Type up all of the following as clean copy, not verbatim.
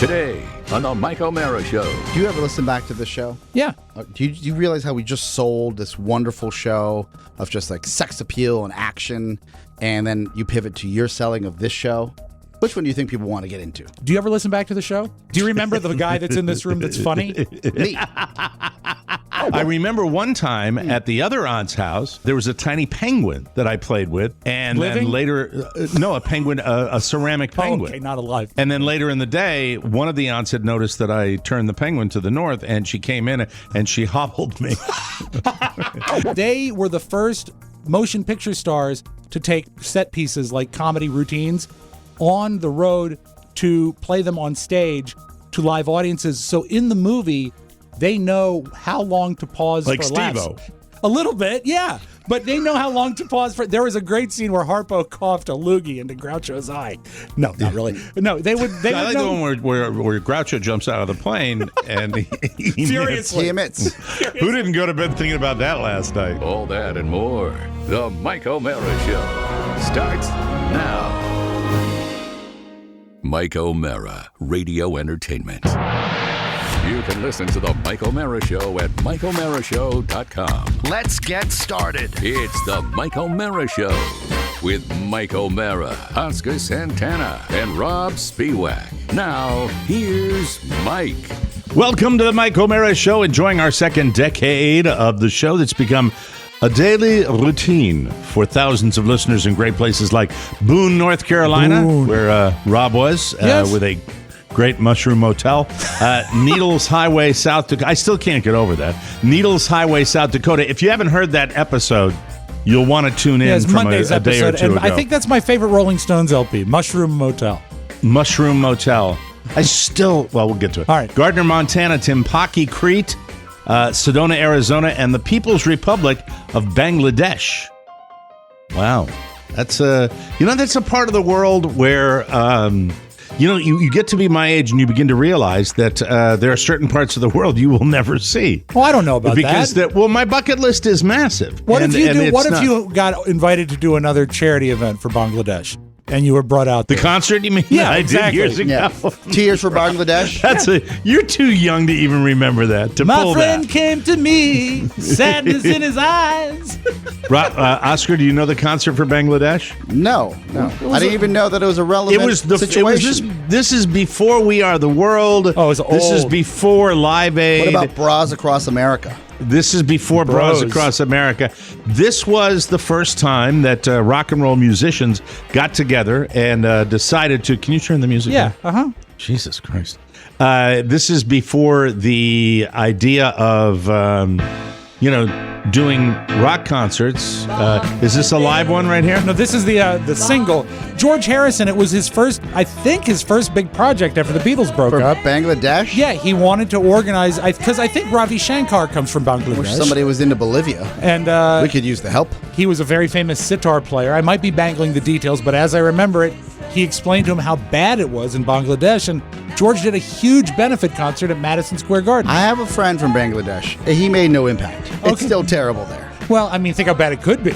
Today on the Mike O'Mara Show. Do you ever listen back to the show? Yeah. Do you realize how we just sold this wonderful show of just like sex appeal and action, and then you pivot to your selling of this show? Which one do you think people want to get into? Do you ever listen back to the show? Do you remember the guy that's in this room that's funny? Me. I remember one time at the other aunt's house, there was a tiny penguin that I played with. And Living? then later, a penguin, a ceramic penguin. Oh, okay, not alive. And then later in the day, one of the aunts had noticed that I turned the penguin to the north, and she came in and she hobbled me. They were the first motion picture stars to take set pieces like comedy routines on the road to play them on stage to live audiences. So in the movie, they know how long to pause Like for laughs. Steve-O. A little bit, yeah. But they know how long to pause for. There was a great scene where Harpo coughed a loogie into Groucho's eye. No, not really. No, they would. They I would like the know. one where Groucho jumps out of the plane and he Furiously. He admits. Who didn't go to bed thinking about that last night? All that and more. The Mike O'Mara Show starts now. Mike O'Mara, Radio Entertainment. You can listen to the Mike O'Mara Show at MikeO'MaraShow.com. Let's get started. It's the Mike O'Mara Show with Mike O'Mara, Oscar Santana, and Rob Spiewak. Now, here's Mike. Welcome to the Mike O'Mara Show, enjoying our second decade of the show that's become a daily routine for thousands of listeners in great places like Boone, North Carolina, where Rob was, Yes. with a great mushroom motel. Needles Highway, South Dakota. I still can't get over that. Needles Highway, South Dakota. If you haven't heard that episode, you'll want to tune in Yeah, it's from Monday's a day or episode, two and ago. I think that's my favorite Rolling Stones LP, Mushroom Motel. Mushroom Motel. We'll get to it. All right. Gardner, Montana, Timpaki, Crete, Sedona, Arizona, and the People's Republic of Bangladesh. Wow. That's that's a part of the world where, you get to be my age and you begin to realize that there are certain parts of the world you will never see. Well, I don't know about Because that. my bucket list is massive. What And- if you and do? it's What if not- you got invited to do another charity event for Bangladesh, and you were brought out The there? concert, you mean? Yeah, I exactly. did years ago. Yeah. Tears for Bangladesh. You're too young to even remember that. To My pull friend that. came to me, sadness in his eyes. Oscar, do you know the concert for Bangladesh? No. I didn't even know that it was a relevant situation. This is before We Are the World. Oh, it's This is old. before Live Aid. What about Bras Across America? This is before Bras Bros. Across America. This was the first time that rock and roll musicians got together and decided to. Can you turn the music Yeah. down? Jesus Christ. This is before the idea of, doing rock concerts. Is this a live one right here? No, this is the single. George Harrison. It was his first big project after the Beatles broke For up. Bangladesh? Yeah, he wanted to organize because I think Ravi Shankar comes from Bangladesh. Wish somebody was into Bolivia. and We could use the help. he was a very famous sitar player. I might be bangling the details, but as I remember it, he explained to him how bad it was in Bangladesh, and George did a huge benefit concert at Madison Square Garden. I have a friend from Bangladesh. He made no impact. It's Okay. still terrible there. Well, I mean, think how bad it could be.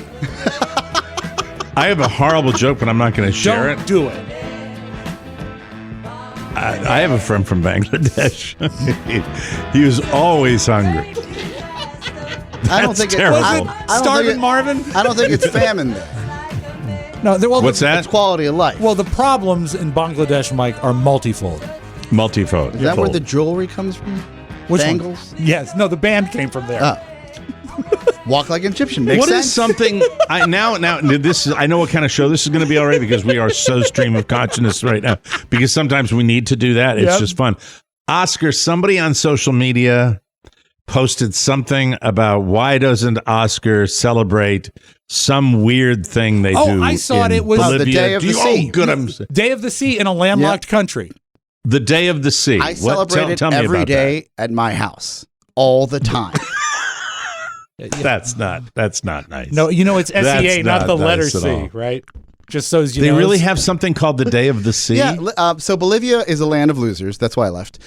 I have a horrible joke, but I'm not going to share Don't it. do it. I have a friend from Bangladesh. He was always hungry. I don't That's think terrible. I Was don't Starving think Marvin? I don't think it's famine there. No, What's that? It's quality of life. Well, the problems in Bangladesh, Mike, are multifold. Multifold. Is that where the jewelry comes from? Which one? Bangles? Yes. No, the band came from there. Walk like an Egyptian. Makes What sense. is something I now this is I know what kind of show this is going to be already because we are so stream of consciousness right now because sometimes we need to do that. It's Yep. just fun. Oscar, somebody on social media posted something about why doesn't Oscar celebrate some weird thing they Oh, do. I saw it. in It was- Bolivia. The Day of the Sea. Oh, good. Day of the Sea in a landlocked country. The Day of the Sea. I celebrate it tell me every about day at my house, all the time. that. That's not nice. No, you know it's SEA, That's not the not letter nice at C, all. right? Just so as you They know. really have something called the Day of the Sea. Yeah. So Bolivia is a land of losers. That's why I left.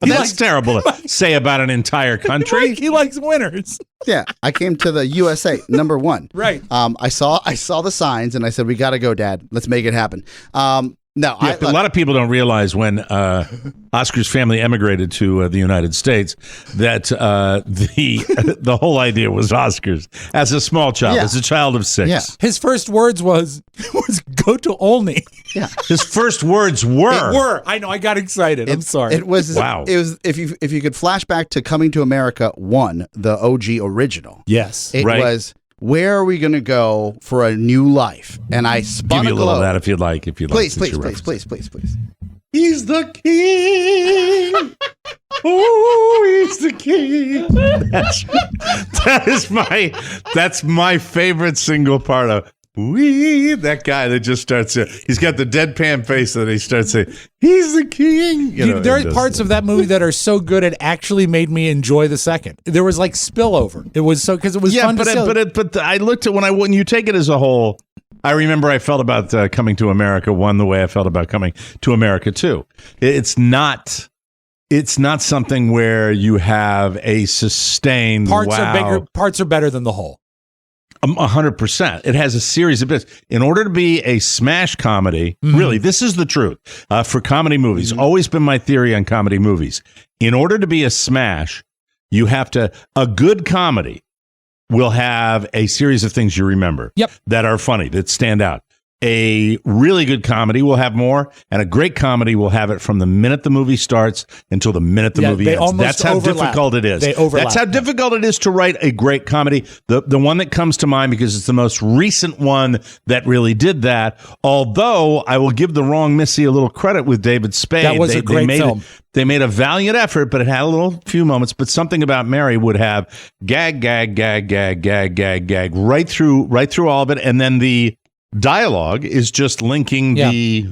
That's terrible to say about an entire country. He likes winners. Yeah, I came to the USA #1. Right. I saw the signs and I said, "We got to go, Dad. Let's make it happen." No, Yeah, a lot of people don't realize when Oscar's family emigrated to the United States that the whole idea was Oscar's as a small child, Yeah. as a child of 6. Yeah. His first words was go to Olney. Yeah. His first words were. I know. I got excited. I'm sorry. It was Wow. It was if you could flash back to Coming to America 1, the OG original. yes. It Right. was, where are we going to go for a new life? And I spun Give you a a little of globe. that if you'd like. Please, since please, you're please, referencing. please. He's the king. Oh, he's the king. That's my favorite single part of that guy that just starts. He's got the deadpan face that he starts saying, "He's the king." There are parts of that movie that are so good it actually made me enjoy the second. There was like spillover. It was so because it was fun to see. But I looked at when you take it as a whole. I remember I felt about Coming to America 1 the way I felt about Coming to America 2. It's not something where you have a sustained Parts are wow. bigger. Parts are better than the whole. 100%. It has a series of bits. In order to be a smash comedy, really, this is the truth for comedy movies. Always been my theory on comedy movies. In order to be a smash, you have to, a good comedy will have a series of things you remember that are funny, that stand out. A really good comedy will have more, and a great comedy will have it from the minute the movie starts until the minute the movie they ends. almost That's how overlap. difficult it is. They overlap, That's how difficult it is to write a great comedy. The one that comes to mind, because it's the most recent one that really did that, although I will give the wrong Missy a little credit with David Spade. That was a great film. They made a valiant effort, but it had a few moments. But Something About Mary would have gag right through all of it, and then the dialogue is just linking the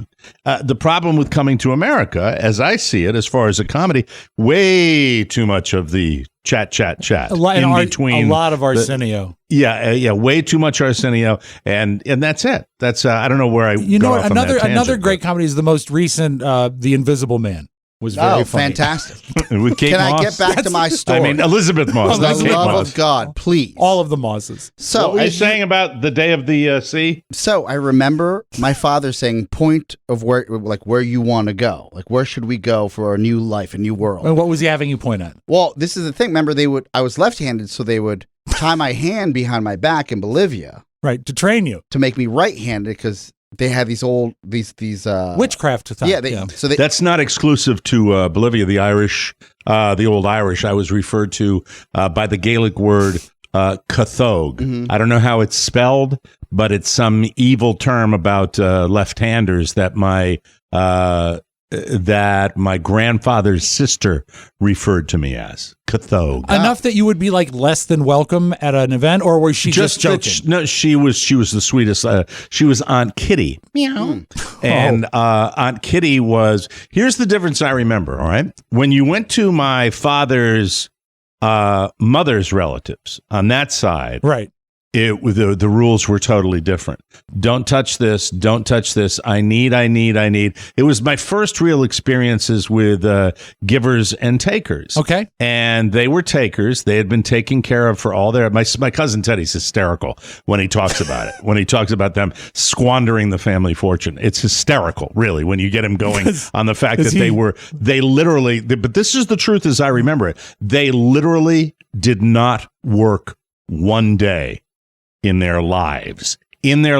problem with Coming to America, as I see it, as far as a comedy. Way too much of the chat in between. A lot of Arsenio. Way too much Arsenio, and that's it. That's I don't know where I. You know got what? off on that tangent, Another great comedy is the most recent, The Invisible Man. Was very funny. Fantastic. with Kate Can I Moss. get back to my story? I mean, Elizabeth Moss, For the not Kate love Moss. of God, please. All of the Mosses. So What were you as saying about the Day of the Sea? So I remember my father saying, point of where you want to go. Like, where should we go for a new life, a new world? And what was he having you point at? Well, this is the thing. Remember, I was left-handed, so they would tie my hand behind my back in Bolivia Right, to train you. to make me right-handed because they had these Witchcraft. So they That's not exclusive to Bolivia. The Irish, the old Irish, I was referred to by the Gaelic word cathog. I don't know how it's spelled, but it's some evil term about left-handers that my grandfather's sister referred to me as cathog. Enough that you would be like less than welcome at an event, or was she just that joking? no, she was the sweetest. She was Aunt Kitty. Meow. And Aunt Kitty was. Here's the difference I remember. All right, when you went to my father's mother's relatives on that side, Right. The rules were totally different. Don't touch this. Don't touch this. I need. It was my first real experiences with givers and takers. Okay. And they were takers. They had been taken care of for all their. My cousin Teddy's hysterical when he talks about it. When he talks about them squandering the family fortune, it's hysterical, really. When you get him going on the fact that they literally. But this is the truth as I remember it. They literally did not work one day in their lives, and there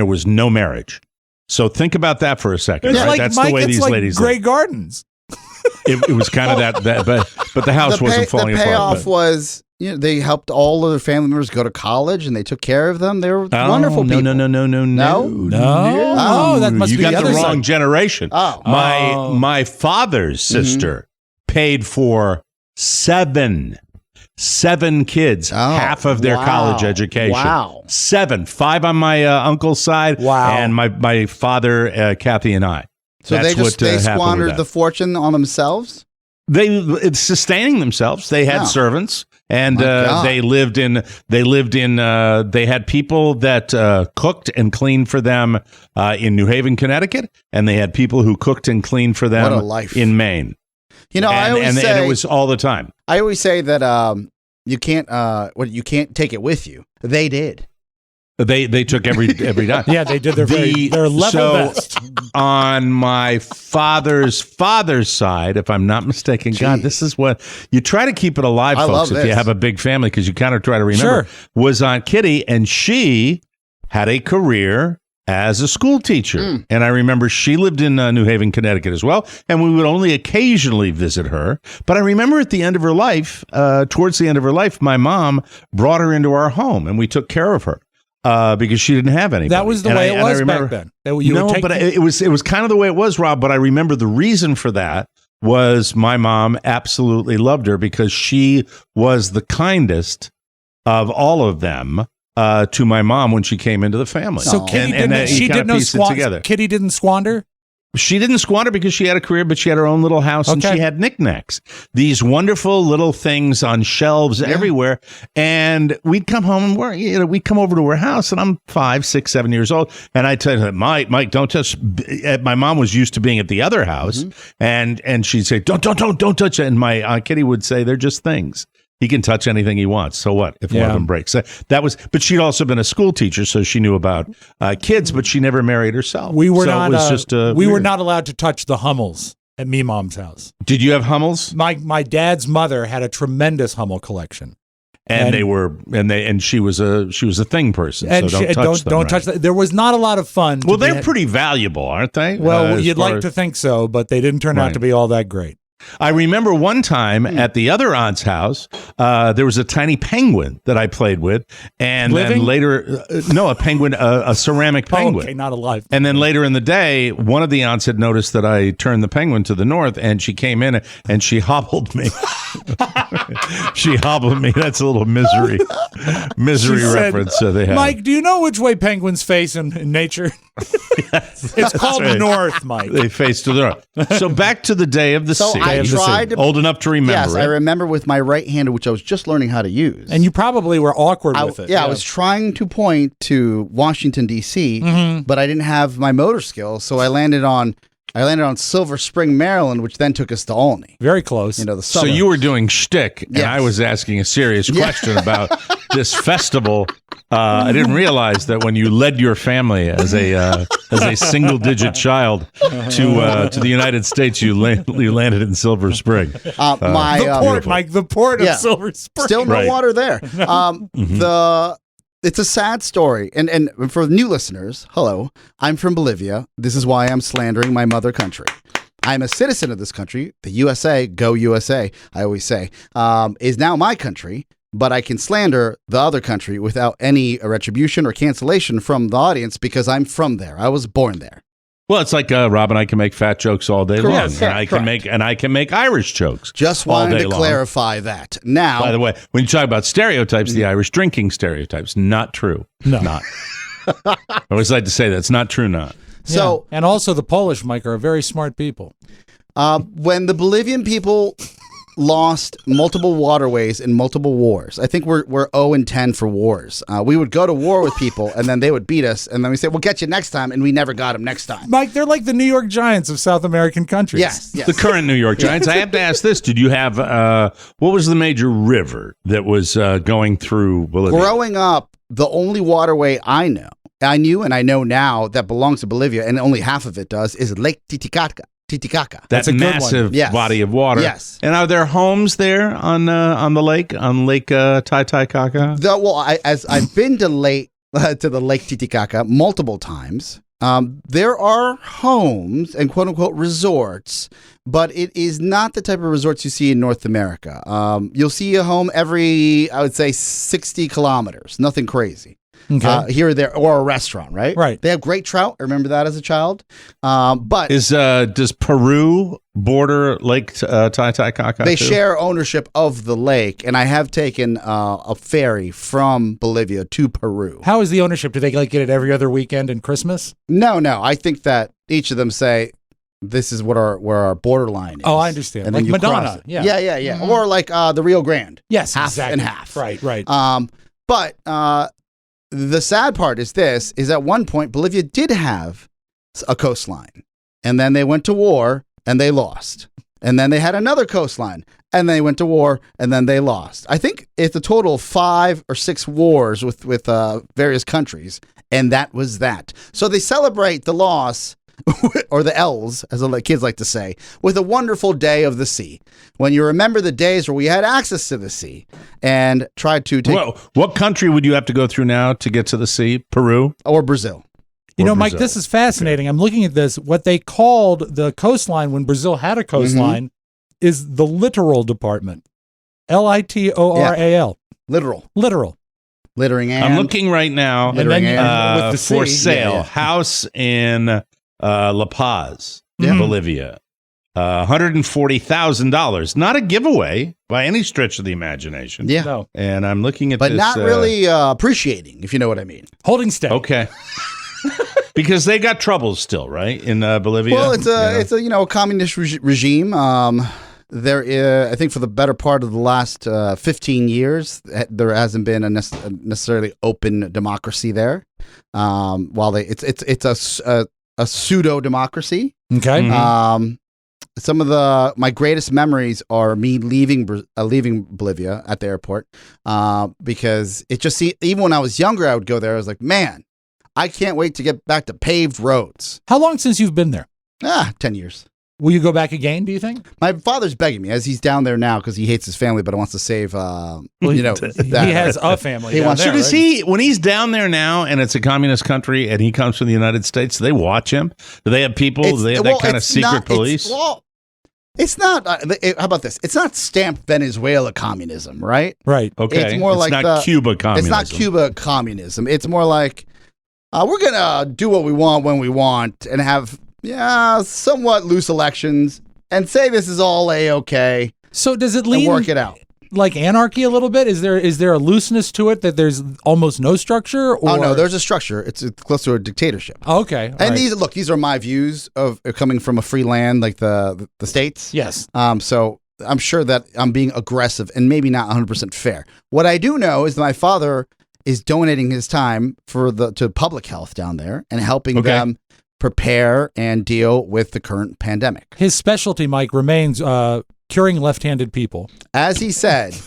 was no marriage. So think about that for a second. It's Right? like That's Mike, the way it's these like ladies Grey live. Gardens. It was kind of that, but the house wasn't falling the apart. payoff was, they helped all of their family members go to college, and they took care of them. They were wonderful people. No. No, that must you be got the the other wrong side. generation. Oh. My father's sister paid for seven kids, half of their college education. Wow. 7, 5 on my uncle's side, Wow. and my father, Kathy, and I. So That's they what happened with squandered that. the fortune on themselves? It's sustaining themselves. They had Oh. servants, and My God. they had people that cooked and cleaned for them in New Haven, Connecticut, and they had people who cooked and cleaned for them What a life. in Maine. You know, I always and say, it was all the time. I always say that you can't take it with you. They did. They took every dime. Yeah, they did their level best. On my father's side, if I'm not mistaken, God, this is what you try to keep it alive, I folks. love If this. you have a big family, because you kind of try to remember, Sure. was Aunt Kitty, and she had a career as a school teacher. And I remember she lived in New Haven, Connecticut as well, and we would only occasionally visit her. But I remember at the end of her life, towards the end of her life, my mom brought her into our home, and we took care of her. Because she didn't have anybody. That was the way it was back then. That you would take- but it was kind of the way it was, Rob. But I remember the reason for that was my mom absolutely loved her because she was the kindest of all of them to my mom when she came into the family. So Kitty didn't squander. Kitty didn't squander. She didn't squander because she had a career, but she had her own little house and Okay. she had knickknacks. These wonderful little things on shelves everywhere. And we'd come home and we'd come over to her house, and I'm 5, 6, 7 years old. And I'd tell her, Mike, don't touch. My mom was used to being at the other house, and she'd say, don't touch it. And my Aunt Kitty would say, they're just things. He can touch anything he wants. So what if one of them breaks? But she'd also been a school teacher, so she knew about kids, but she never married herself. We were so not. It was just, we were weird. not allowed to touch the Hummels at me mom's house. Did you have Hummels? My dad's mother had a tremendous Hummel collection, And she was a thing person. and so don't touch that. There was not a lot of fun. Well, they're pretty valuable, aren't they? Well, As you'd far like as- to think so, but they didn't turn out Right. to be all that great. I remember one time at the other aunt's house, there was a tiny penguin that I played with, and Living? then later, a penguin, a ceramic penguin. Okay, not alive. And then later in the day, one of the aunts had noticed that I turned the penguin to the north, and she came in and she hobbled me. She hobbled me. That's a little misery She said, reference they have. Mike, do you know which way penguins face in nature? It's called right. north, Mike. They face to the north. So back to the day of the So sea. I tried to. Old enough to remember Yes, it. I remember with my right hand, which I was just learning how to use. And you probably were awkward with it. I was trying to point to Washington D.C., but I didn't have my motor skills, so I landed on Silver Spring, Maryland, which then took us to Olney. Very close. You know, the So suburb. you were doing shtick, and Yes. I was asking a serious question about this festival. I didn't realize that when you led your family as a single-digit child to the United States, you landed in Silver Spring. the port, beautiful. Mike, the port Yeah. of Silver Spring. Still no Right. water there. It's a sad story. And for new listeners, hello, I'm from Bolivia. This is why I'm slandering my mother country. I'm a citizen of this country. The USA, go USA, I always say, is now my country, but I can slander the other country without any retribution or cancellation from the audience because I'm from there. I was born there. Well, it's like Rob and I can make fat jokes all day long, Correct, and I can make Irish jokes. Just all wanted day to long. clarify that. Now, By the way, when you talk about stereotypes, the Irish drinking stereotypes, not true. No. Not. I always like to say that's not true. Not. so And also the Polish, Mike, are very smart people. when the Bolivian people lost multiple waterways in multiple wars, I think we're 0-10 for wars. We would go to war with people, and then they would beat us, and then we say, "We'll get you next time," and we never got them next time. Mike, they're like the New York Giants of South American countries. Yes, yes. The current New York Giants. I have to ask this: did you have what was the major river that was going through Bolivia? Growing up, the only waterway I knew, and I know now that belongs to Bolivia, and only half of it does, is Lake Titicaca. That That's a good one. massive Yes. body of water. Yes. And are there homes there on the lake, on Lake Titicaca? I've been to the Lake Titicaca multiple times. There are homes and quote unquote resorts, but it is not the type of resorts you see in North America. You'll see a home every, I would say, 60 kilometers. Nothing crazy. Okay. Here or there, or a restaurant, right? Right. They have great trout. I remember that as a child. But Does Peru border Lake Titicaca? they too? share ownership of the lake, and I have taken a ferry from Bolivia to Peru. How is the ownership? Do they like get it every other weekend and Christmas? No. I think that each of them say, this is where our borderline is. Oh, I understand. And Like then you Madonna, cross it. yeah. Yeah. Or like the Rio Grande. Yes, half exactly. and half. Right. But the sad part is at one point, Bolivia did have a coastline. And then they went to war and they lost. and then they had another coastline, and they went to war, and then they lost. I think it's a total of 5 or 6 wars with various countries, and that was that. So they celebrate the loss, or the L's, as the kids like to say, with a wonderful day of the sea. When you remember the days where we had access to the sea and tried to take... Well, what country would you have to go through now to get to the sea? Peru? Or Brazil. You know, Mike, Brazil. this is fascinating. I'm looking at this. What they called the coastline when Brazil had a coastline is the littoral department. Littoral. Literal. Littering and... I'm looking right now And then Littering with the for sea. sale. Yeah. House in La Paz, Yeah. Bolivia. $140,000. Not a giveaway by any stretch of the imagination. Yeah. No. And I'm looking at But this. not really appreciating, if you know what I mean. Holding steady. Okay. Because they got troubles still, right? In Bolivia? Well, it's a communist regime. There is, I think, for the better part of the last 15 years, there hasn't been a necessarily open democracy there. While it's a pseudo democracy. Okay. Mhm. Some of my greatest memories are me leaving Bolivia at the airport, because it just even when I was younger, I would go there. I was like, man, I can't wait to get back to paved roads. How long since you've been there? 10 years. Will you go back again, do you think? My father's begging me as he's down there now because he hates his family, but wants to save, He that. has a family. He down wants- there, So does right? he, when he's down there now and it's a communist country and he comes from the United States, do they watch him? Do they have people? Do they have that kind of secret police? It's not. How about this? It's not stamped Venezuela communism, right? Right. Okay. It's more like not Cuba communism. It's not Cuba communism. It's more like we're gonna do what we want when we want and have somewhat loose elections and say this is all a-okay So does it and lean work it out. like anarchy a little bit? Is there a looseness to it that there's almost no structure? Or... Oh no, there's a structure. It's close to a dictatorship. Oh, okay. All And right. these are my views of coming from a free land like the states. Yes. So I'm sure that I'm being aggressive and maybe not 100% fair. What I do know is that my father is donating his time to public health down there and helping them prepare and deal with the current pandemic. His specialty, Mike, remains curing left-handed people. As he said,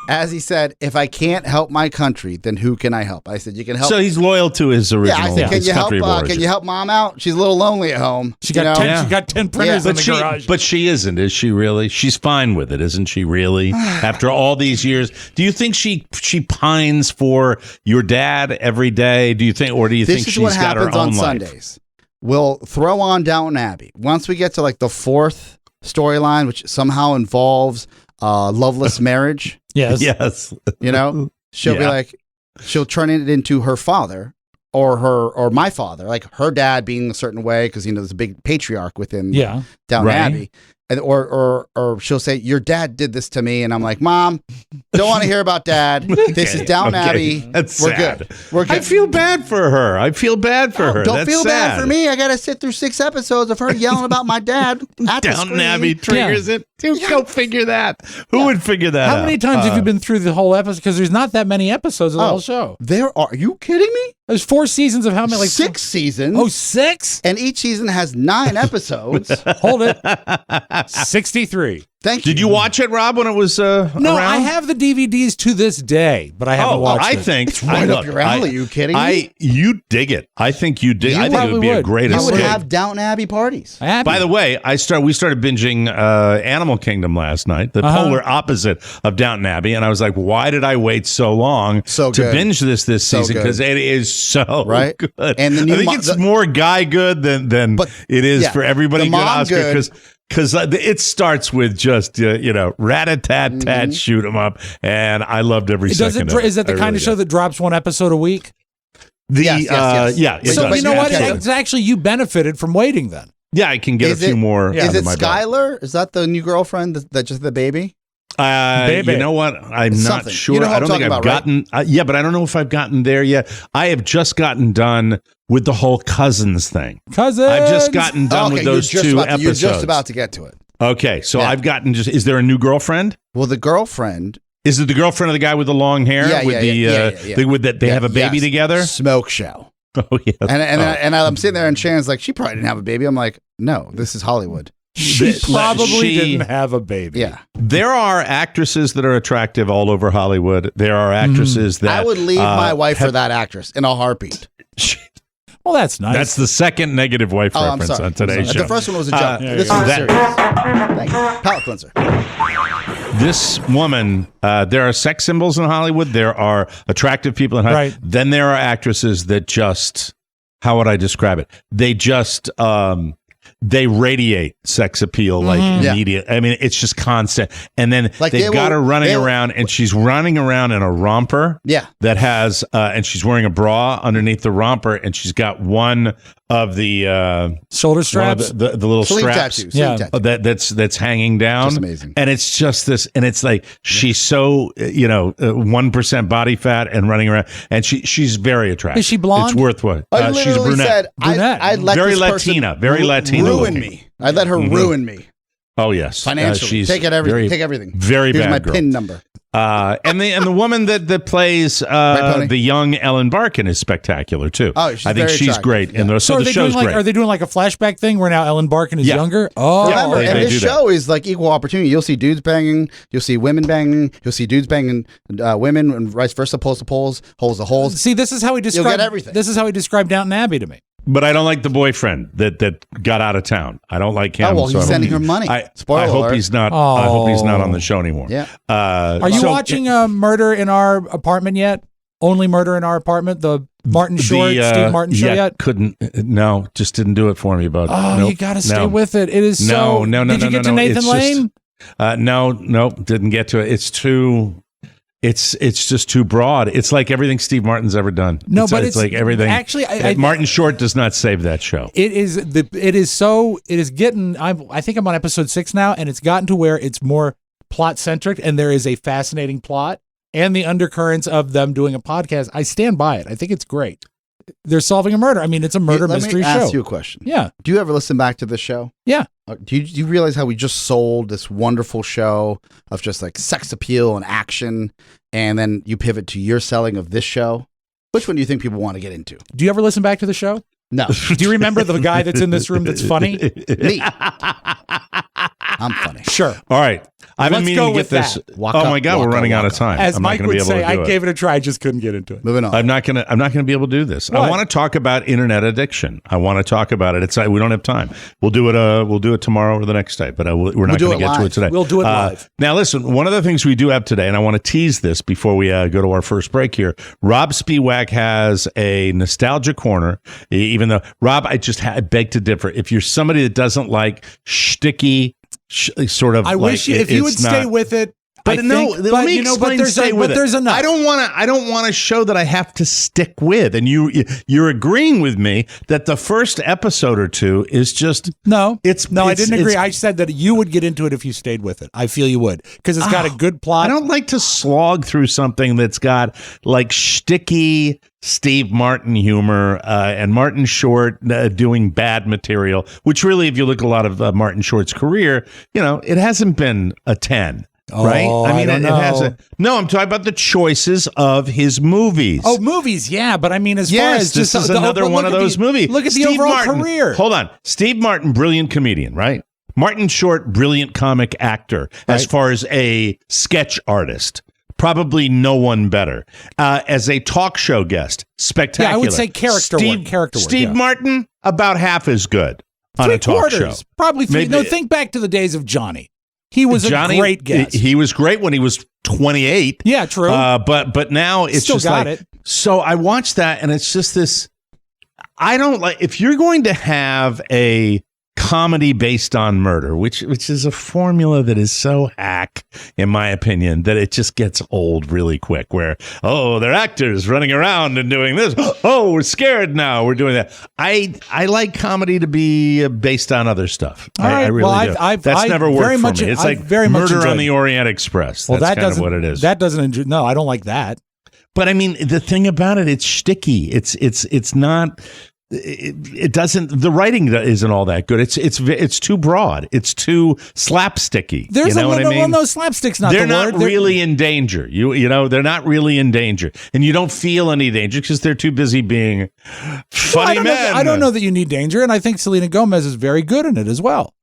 if I can't help my country, then who can I help? I said, you can help. So he's loyal to his original I said, his country of origin. can you help mom out? She's a little lonely at home. She got you know? 10. She got 10 printers in the garage. But she isn't, is she really? She's fine with it, isn't she really? After all these years, do you think she pines for your dad every day? Do you think This is she's what got her happens own on life? Sundays. We'll throw on Downton Abbey. Once we get to like the 4th storyline, which somehow involves loveless marriage, yes. Yes. you know, she'll be Yeah. like, she'll turn it into her father or my father, like her dad being a certain way because there's a big patriarch within Yeah. Downton Right. Abbey. And, or she'll say, your dad did this to me. And I'm like, Mom, don't want to hear about dad. This is Downton Abbey. That's We're sad. good. We're good. I feel bad for her. I feel bad for her. Don't That's feel sad. bad for me. I got to sit through 6 episodes of her yelling about my dad at the Downton screen. Abbey triggers it. Dude, go figure that. Who would figure that out? How many times have you been through the whole episode? Because there's not that many episodes of the whole show. Are you kidding me? There's 4 seasons of how many? Like 6 seasons. Oh, 6? And each season has 9 episodes. Hold it. 63. Thank you. Did you watch it, Rob, when it was No, around? I have the DVDs to this day, but I haven't watched I it. think It's right up your alley. You kidding me? You dig it. I think you dig. You I think it would probably be a would. great You would escape. have Downton Abbey parties. I have By it. the way, we started binging Animal Kingdom last night, the polar opposite of Downton Abbey, and I was like, why did I wait so long So to good. binge this So season? good. Because it is so Right? good. And the new I think mo- it's the- more guy good than But, it is yeah, for everybody the good mom Oscar good. because it starts with just rat-a-tat-tat, shoot 'em up, and I loved every Does second. it, of it. is that the I kind really of show did. that drops 1 episode a week? Yes. Yeah, it So does. you know what? Yeah. It's actually you benefited from waiting then. Yeah, I can get Is a few it- more. Is under it my belt. Skylar? Is that the new girlfriend that just the baby? Baby. You know what? I'm not Something. sure. You know who I I'm don't think talking I've about, right? gotten. Yeah, but I don't know if I've gotten there yet. I have just gotten done with the whole cousins thing. Cousins. I've just gotten done with those you're 2 You're just episodes. about to get to it. Okay, so Yeah. I've gotten just. Is there a new girlfriend? Well, the girlfriend. Is it the girlfriend of the guy with the long hair? Yeah, with yeah, the yeah. with that they have a baby Yes. together? Smoke show. Oh yeah. And I'm sitting there and Shannon's like, she probably didn't have a baby. I'm like, no, this is Hollywood. She probably she- didn't have a baby. Yeah. There are actresses that are attractive all over Hollywood. There are actresses that I would leave my wife for that actress in a heartbeat. Well, that's nice. That's the second negative wife Oh, I'm reference sorry. on today's show. The first one was a joke. yeah, This yeah. one's serious. Thank you. Palate cleanser. This woman, there are sex symbols in Hollywood. There are attractive people in Hollywood. Right. Then there are actresses that just, how would I describe it? They just, they radiate sex appeal like Yeah. immediate. I mean, it's just constant. And then Like, they've they got will- her running they'll- around, and she's running around in a romper. Yeah. That has, and she's wearing a bra underneath the romper, and she's got one of the shoulder one of straps. the little Sleeve straps. tattoo. Yeah. Sleeve tattoo. That's hanging down. Just amazing. And it's just this, and it's like she's so 1% body fat and running around, and she's very attractive. Is she blonde? It's worth what? I She's a literally brunette. said, Brunette. I'd let Very this Latina, person very Latina ruin looking. me. I'd let her ruin me Oh yes, financially. she's Take it everything. Very, Take everything. very Here's bad my girl. PIN number. And the woman that plays Pony? the young Ellen Barkin is spectacular too. Oh, she's I think very she's attractive. great, and Yeah. so are the they show's doing great. are they doing like a flashback thing where now Ellen Barkin is Yeah. younger? Oh, Remember, they- and they this do that. show is like equal opportunity. You'll see dudes banging, you'll see women banging, you'll see dudes banging women, and vice versa, poles to poles, holes to holes. see, this is how he described everything. This is how he described Downton Abbey to me. But I don't like the boyfriend that got out of town. I don't like him. Oh, well, so I he's hope sending he- her money. I Spoiler hope alert. he's not. I hope he's not Oh. on the show anymore. Yeah. Are you So- watching Murder in Our Apartment yet? Only Murder in Our Apartment, the Martin Short, Steve Martin show yeah, yet? Couldn't. No, just didn't do it for me. But Oh, nope, you got to stay no. with it. It is so. No. Did you get to no. Nathan It's Lane? Just, no, didn't get to it. It's too. It's just too broad. It's like everything Steve Martin's ever done. No, but it's like everything. Actually, I Martin Short does not save that show. It is getting. I think I'm on episode 6 now, and it's gotten to where it's more plot centric, and there is a fascinating plot and the undercurrents of them doing a podcast. I stand by it. I think it's great. They're solving a murder. I mean, it's a murder mystery Let me ask show. you a question. Yeah, Do you ever listen back to this show? yeah. Do you realize how we just sold this wonderful show of just like sex appeal and action, and then you pivot to your selling of this show? Which one do you think people want to get into? Do you ever listen back to the show? No, Do you remember the guy that's in this room that's funny? me. I'm funny. Sure. All right, I've been Let's meaning go to get with this. that. Waka, Oh my God, we're waka, running out of waka. time. As I'm not Mike gonna be would able to say, do I it. gave it a try. I just couldn't get into it. Moving on. I'm not gonna be able to do this. I What? want to talk about internet addiction. I want to talk about it. It's we don't have time. We'll do it tomorrow or the next day. But we're not do going to it get to live. it today. We'll do it live. Now listen, one of the things we do have today, and I want to tease this before we go to our first break here. Rob Spiewak has a nostalgia corner. Even though Rob, I beg to differ. If you're somebody that doesn't like shticky, sort of, I like, wish if you would stay with it. But I no, think, let but, me you know, explain. but there's Stay with it. there's enough. I don't want to show that I have to stick with. And you're agreeing with me that the first episode or two is just No, I it's- didn't agree. it's- I said that you would get into it if you stayed with it. I feel you would because it's got a good plot. I don't like to slog through something that's got like shticky Steve Martin humor and Martin Short doing bad material. Which really, if you look at a lot of Martin Short's career, it hasn't been a 10. Right? I don't know. it hasn't. No, I'm talking about the choices of his movies. Oh, movies, yeah, but I mean, as far Yes, as this just is the- another but one look of at those the- movies. Look at the Steve overall Martin, career. Hold on. Steve Martin, brilliant comedian, right? Martin Short, brilliant comic actor as Right. far as a sketch artist. Probably no one better. As a talk show guest, spectacular. Yeah, I would say character work, Steve yeah. Martin, about half as good on a talk show. Three-quarters, probably three. Maybe- No, think back to the days of Johnny. He was Johnny, a great guest. He was great when he was 28. Yeah, true. But now it's Still just got like it. So I watched that and it's just this. I don't like if you're going to have a comedy based on murder, which is a formula that is so hack, in my opinion, that it just gets old really quick. Where they're actors running around and doing this. Oh, we're scared now. We're doing that. I like comedy to be based on other stuff. All right. I really Well, do. I've That's never worked very for much- me. It's I've like very much Murder on enjoyed the it. Orient Express. Well, That's that kind of doesn't. what it is. That doesn't. No, I don't like that. But I mean, the thing about it, it's shticky. It's not. It doesn't. The writing isn't all that good. It's too broad. It's too slapsticky. There's you know what I mean? no slapstick's not They're the not word. They're- really in danger. You know they're not really in danger, and you don't feel any danger because they're too busy being Well, funny men. I don't know that you need danger, and I think Selena Gomez is very good in it as well.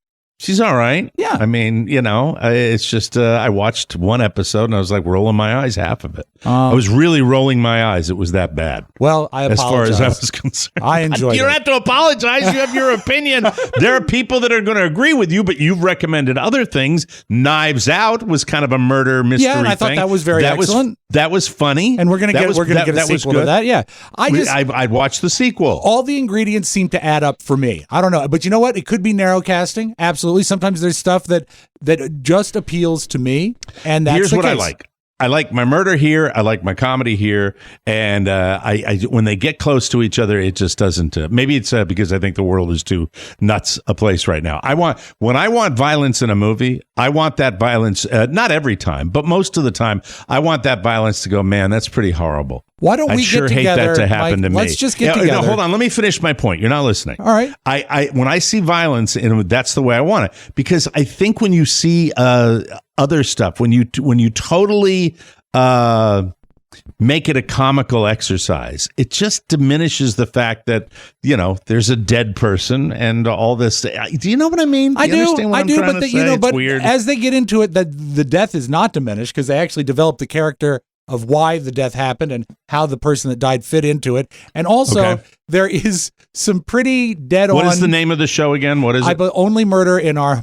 She's all right. Yeah. I mean, it's just I watched one episode and I was like rolling my eyes half of it. I was really rolling my eyes. It was that bad. Well, I As far apologize. as I was concerned. I enjoyed You don't it. have to apologize. You have your opinion. There are people that are going to agree with you, but you've recommended other things. Knives Out was kind of a murder mystery Yeah, and I thought thing. that was very excellent. That was funny. And we're gonna get a that was sequel to good. that. Yeah, I'd watch the sequel. all the ingredients seem to add up for me. I don't know, but you know what? It could be narrow casting. Absolutely. Sometimes there's stuff that just appeals to me, and that's Here's the what I case. like. I like my murder here. I like my comedy here, and I when they get close to each other, it just doesn't. Maybe it's because I think the world is too nuts a place right now. When I want violence in a movie, I want that violence. Not every time, but most of the time, I want that violence to go. Man, that's pretty horrible. Why don't I'd we sure get hate together? that to happen Mike, to me. let's just get No, together. hold on. Let me finish my point. You're not listening. All right. I when I see violence, and that's the way I want it, because I think when you see other stuff, when you totally make it a comical exercise, it just diminishes the fact that there's a dead person and all this. Do you know what I mean? I You do, understand what I'm trying but to say? It's but weird. as they get into it, that the death is not diminished because they actually develop the character of why the death happened and how the person that died fit into it, and also Okay. there is some pretty dead on. What is the name of the show again? What is it? Only Murder in our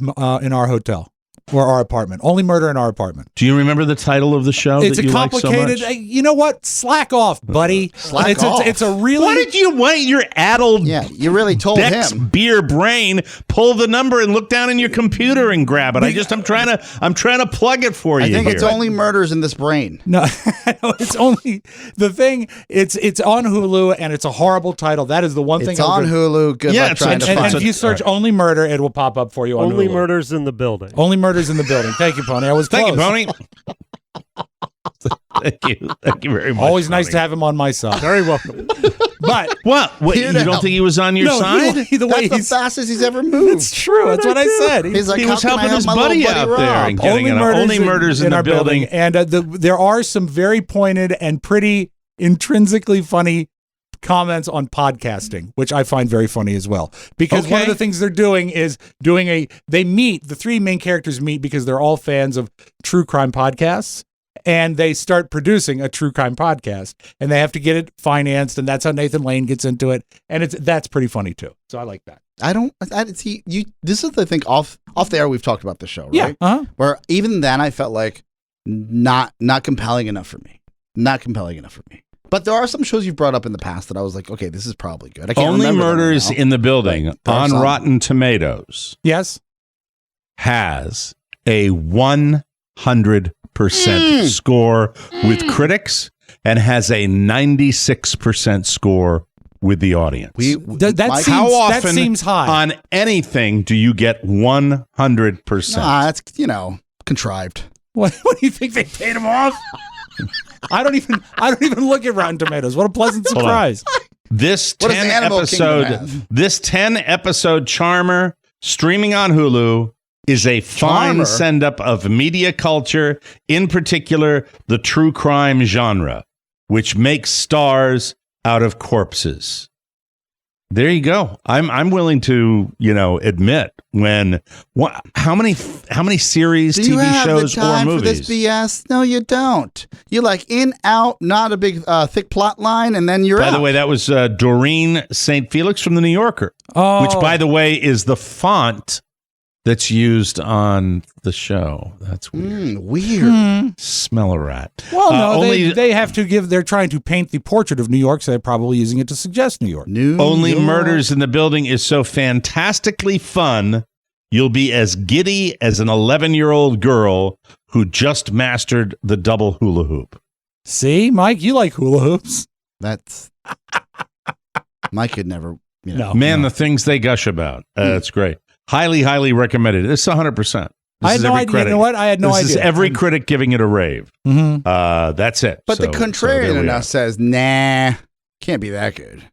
hotel or our apartment. Only Murder in our apartment. Do you remember the title of the show? It's that a you like so complicated. much? You know what? Slack off, buddy. Slack off. It's a really. What did you wait? Your addled Yeah, you really told Dex him. beer brain, pull the number and look down in your computer and grab it. I'm trying to plug it for you. I think here. it's only murders in this brain. No, it's only the thing. It's on Hulu and it's a horrible title. That is the one thing. It's on Hulu. Good Yeah, luck it's trying on- to And find if it. you search "Only Murder," it will pop up for you on Only Hulu. murders in the building. Only Murders in the Building. Thank you, Pony. I was Thank close. you, Pony. Thank you very much. Always nice Pony. to have him on my side. Very welcome. But What? Wait, Here you to don't help. think he was on your no, side? the way That's the he's. fastest he's ever moved. It's true. That's what I said. He's like, He how was can I helping help his my little buddy out there Rob? and getting only murders in the our building. And there are some very pointed and pretty intrinsically funny comments on podcasting, which I find very funny as well. Because one of Okay. the things they're doing is the three main characters meet because they're all fans of true crime podcasts. And they start producing a true crime podcast, and they have to get it financed, and that's how Nathan Lane gets into it, and that's pretty funny too. So I like that. I see you. This is the thing off the air. We've talked about the show, right? Yeah. Uh-huh. Where even then I felt like not compelling enough for me. Not compelling enough for me. But there are some shows you've brought up in the past that I was like, okay, this is probably good. I can't Only remember them right Murders now. in the Building Right. on Perhaps Rotten Tomatoes Yes. has a 100% score with critics and has a 96% score with the audience. That Mike, seems, How that often seems high. on anything do you get 100%? that's contrived. What do you think they paid him off? I don't even look at Rotten Tomatoes. What a pleasant Hold on. surprise. This What does 10 Animal Kingdom have? episode Charmer streaming on Hulu is a fine Charmer? send up of media culture, in particular the true crime genre, which makes stars out of corpses. There you go. I'm willing to, admit how many series, Do you TV have shows, the time or for this movies? BS? No, you don't. You like in, out, not a big thick plot line, and then you're By out. the way, that was Doreen St. Felix from the New Yorker, Oh, which, by the way, is the font that's used on the show. That's weird. Weird. Smell a rat. well, no, only they have to give. They're trying to paint the portrait of New York, so they're probably using it to suggest New York. Only York. Murders in the Building is so fantastically fun. You'll be as giddy as an 11-year-old girl who just mastered the double hula hoop. See, Mike, you like hula hoops. That's Mike could never. No, Man, the things they gush about. It's great. Highly, highly recommended. It's 100%. I had no idea. You know what? I had no this idea. is every critic giving it a rave. Mhm. That's it. But the there contrarian we in are. us says, nah, can't be that good.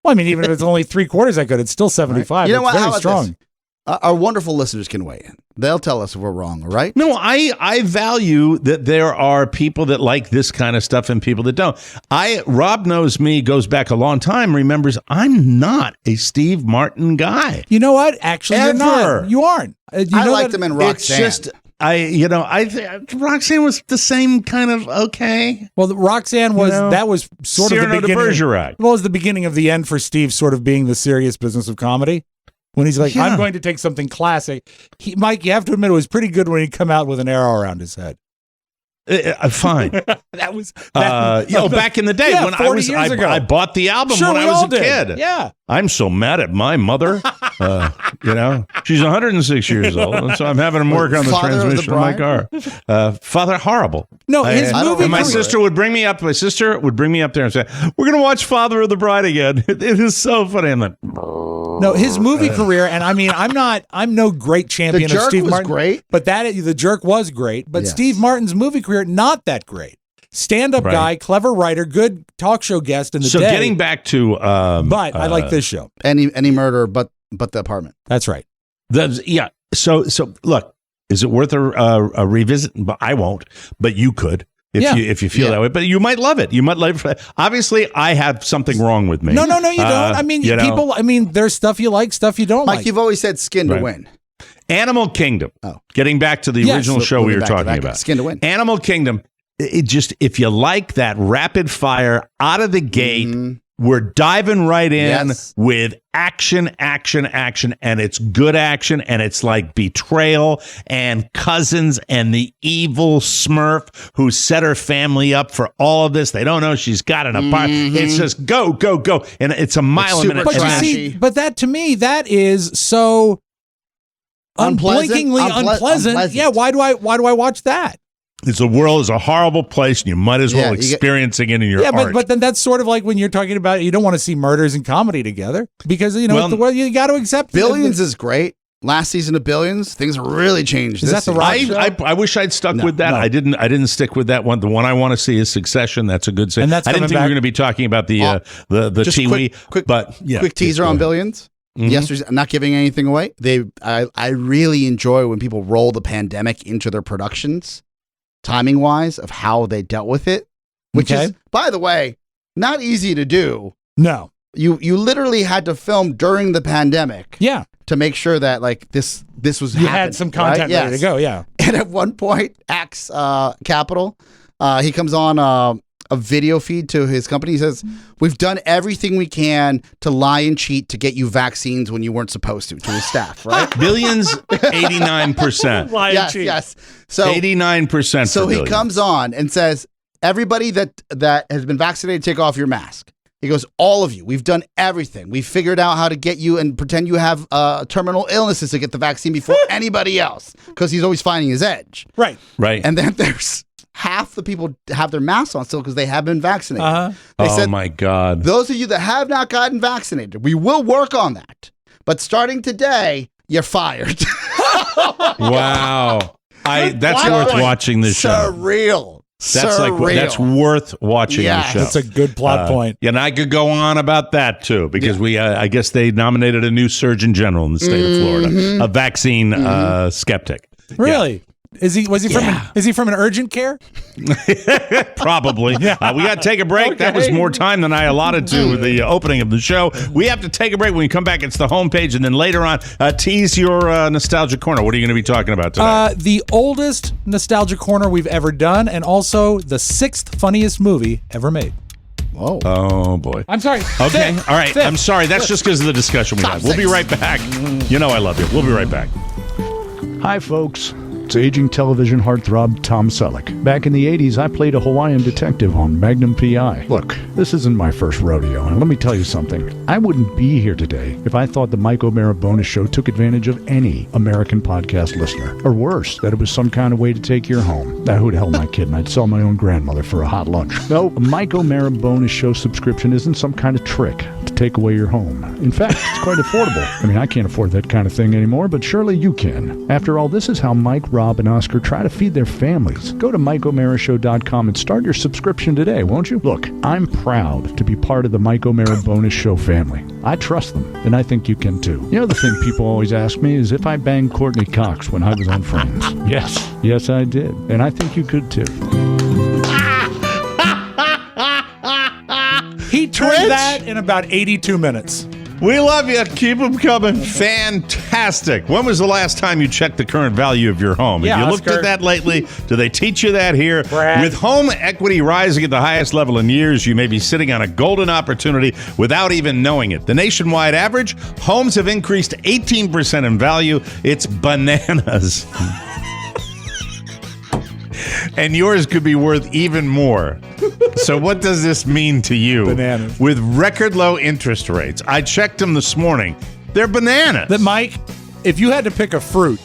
Well, I mean, even if it's only 3/4 that good, it's still 75. You know It's what? How very about strong. this? Our wonderful listeners can weigh in. They'll tell us if we're wrong, all right? No, I value that there are people that like this kind of stuff and people that don't. Rob knows me, goes back a long time, remembers I'm not a Steve Martin guy. You know what? Actually, you're Ever. not. You aren't. I liked him in Roxanne. It's just Roxanne was the same kind of okay. Well, Roxanne was that was sort Cyrano of the de beginning. Bergerac. Well, it was the beginning of the end for Steve, sort of being the serious business of comedy. When he's like, Yeah. I'm going to take something classic. Mike, you have to admit, it was pretty good when he'd come out with an arrow around his head. Fine. That was back in the day Yeah, when 40 years ago. I bought the album Sure, when we I was all a did. kid. Yeah. I'm so mad at my mother. She's 106 years old, and so I'm having him work on the Father of the transmission of my car. Father, horrible. No, his movie. And my career- sister would bring me up. My sister would bring me up there and say, "We're going to watch Father of the Bride again." It is so funny. I'm like, No, his movie career, and I mean, I'm no great champion The of Jerk Steve was Martin, great. but The Jerk was great. But Yes. Steve Martin's movie career, not that great. Stand-up Right. guy, clever writer, good talk show guest in the so day. getting back to, but I like this show. Any murder but the apartment. That's right. So look, is it worth a revisit? But I won't. But you could. If you feel that way, but you might love it. You might love it. Obviously, I have something wrong with me. No, you don't. I mean, people. I mean, there's stuff you like, stuff you don't Mike, like. you've always said skin to Right. win. Animal Kingdom. Oh. Getting back to the Yes. original show we Moving were back to talking that, about. Skin to win. Animal Kingdom. It just, if you like that rapid fire out of the gate, we're diving right in Yes. with action, and it's good action, and it's like betrayal and cousins and the evil Smurf who set her family up for all of this. They don't know she's got an apartment. It's just go, and it's a mile a minute. but you and then- see, but that to me, that is so unblinkingly unpleasant. Yeah, why do I watch that? the world is a horrible place, and you might as well experiencing it in your art. But then that's sort of like when you're talking about you don't want to see murders and comedy together because with the world you got to accept. Billions is great. Last season of Billions, things really changed. Is this that the season. right show? I wish I'd stuck with that. no. I didn't stick with that one. The one I want to see is Succession. That's a good. And that's I didn't coming think we back- were going to be talking about the Just Tiwi, quick but yeah, quick teaser on Billions. Yesterday's not giving anything away. I really enjoy when people roll the pandemic into their productions, timing wise, of how they dealt with it, which is, by the way, not easy to do. No, you literally had to film during the pandemic. Yeah. To make sure that like this was you happening, had some content ready to go. Yeah. And at one point, Axe Capital, he comes on a video feed to his company. He says, "We've done everything we can to lie and cheat to get you vaccines when you weren't supposed to his staff." Right? Billions, 89%. Yes. So 89%. So he Billions. comes on and says, "Everybody that has been vaccinated, take off your mask." He goes, "All of you, we've done everything. We've figured out how to get you and pretend you have terminal illnesses to get the vaccine before anybody else," because he's always finding his edge. Right. And then there's half the people have their masks on still because they have been vaccinated. They Oh said, my God. "Those of you that have not gotten vaccinated, we will work on that. But starting today, you're fired." Wow. That's worth watching this show. Surreal. That's Surreal. that's worth watching Yes. the show. That's a good plot point. Yeah, and I could go on about that too, because I guess they nominated a new Surgeon General in the state of Florida, a vaccine skeptic. Really? Is he from an urgent care? Probably. We got to take a break. That was more time than I allotted to the opening of the show. We have to take a break. When we come back, it's the homepage, and then later on, tease your nostalgia corner. What are you going to be talking about today? The oldest nostalgia corner we've ever done, and also the 6th funniest movie ever made. Whoa. Oh boy. I'm sorry. Okay. Fifth. All right. Fifth. I'm sorry. That's just because of the discussion we had. We'll be right back. You know I love you. We'll be right back. Hi, folks. It's aging television heartthrob Tom Selleck. Back in the 80s, I played a Hawaiian detective on Magnum P.I. Look, this isn't my first rodeo, and let me tell you something. I wouldn't be here today if I thought the Mike O'Mara Bonus Show took advantage of any American podcast listener. Or worse, that it was some kind of way to take your home. Now, who the hell am I kidding? I'd sell my own grandmother for a hot lunch. No, a Mike O'Mara Bonus Show subscription isn't some kind of trick to take away your home. In fact, it's quite affordable. I mean, I can't afford that kind of thing anymore, but surely you can. After all, this is how Mike, Rob, and Oscar try to feed their families. Go to MikeO'MaraShow.com and start your subscription today, won't you? Look, I'm proud to be part of the Mike O'Mara Bonus Show family. I trust them, and I think you can too. The other thing people always ask me is if I banged Courtney Cox when I was on Friends. Yes, I did, and I think you could too. He turned that in about 82 minutes. We love you. Keep them coming. Fantastic. When was the last time you checked the current value of your home? Yeah, Have you looked Oscar. at that lately? Do they teach you that here? Brad. With home equity rising at the highest level in years, you may be sitting on a golden opportunity without even knowing it. The nationwide average, homes have increased 18% in value. It's bananas. And yours could be worth even more. So what does this mean to you? Bananas. With record low interest rates. I checked them this morning. They're bananas. That, Mike, if you had to pick a fruit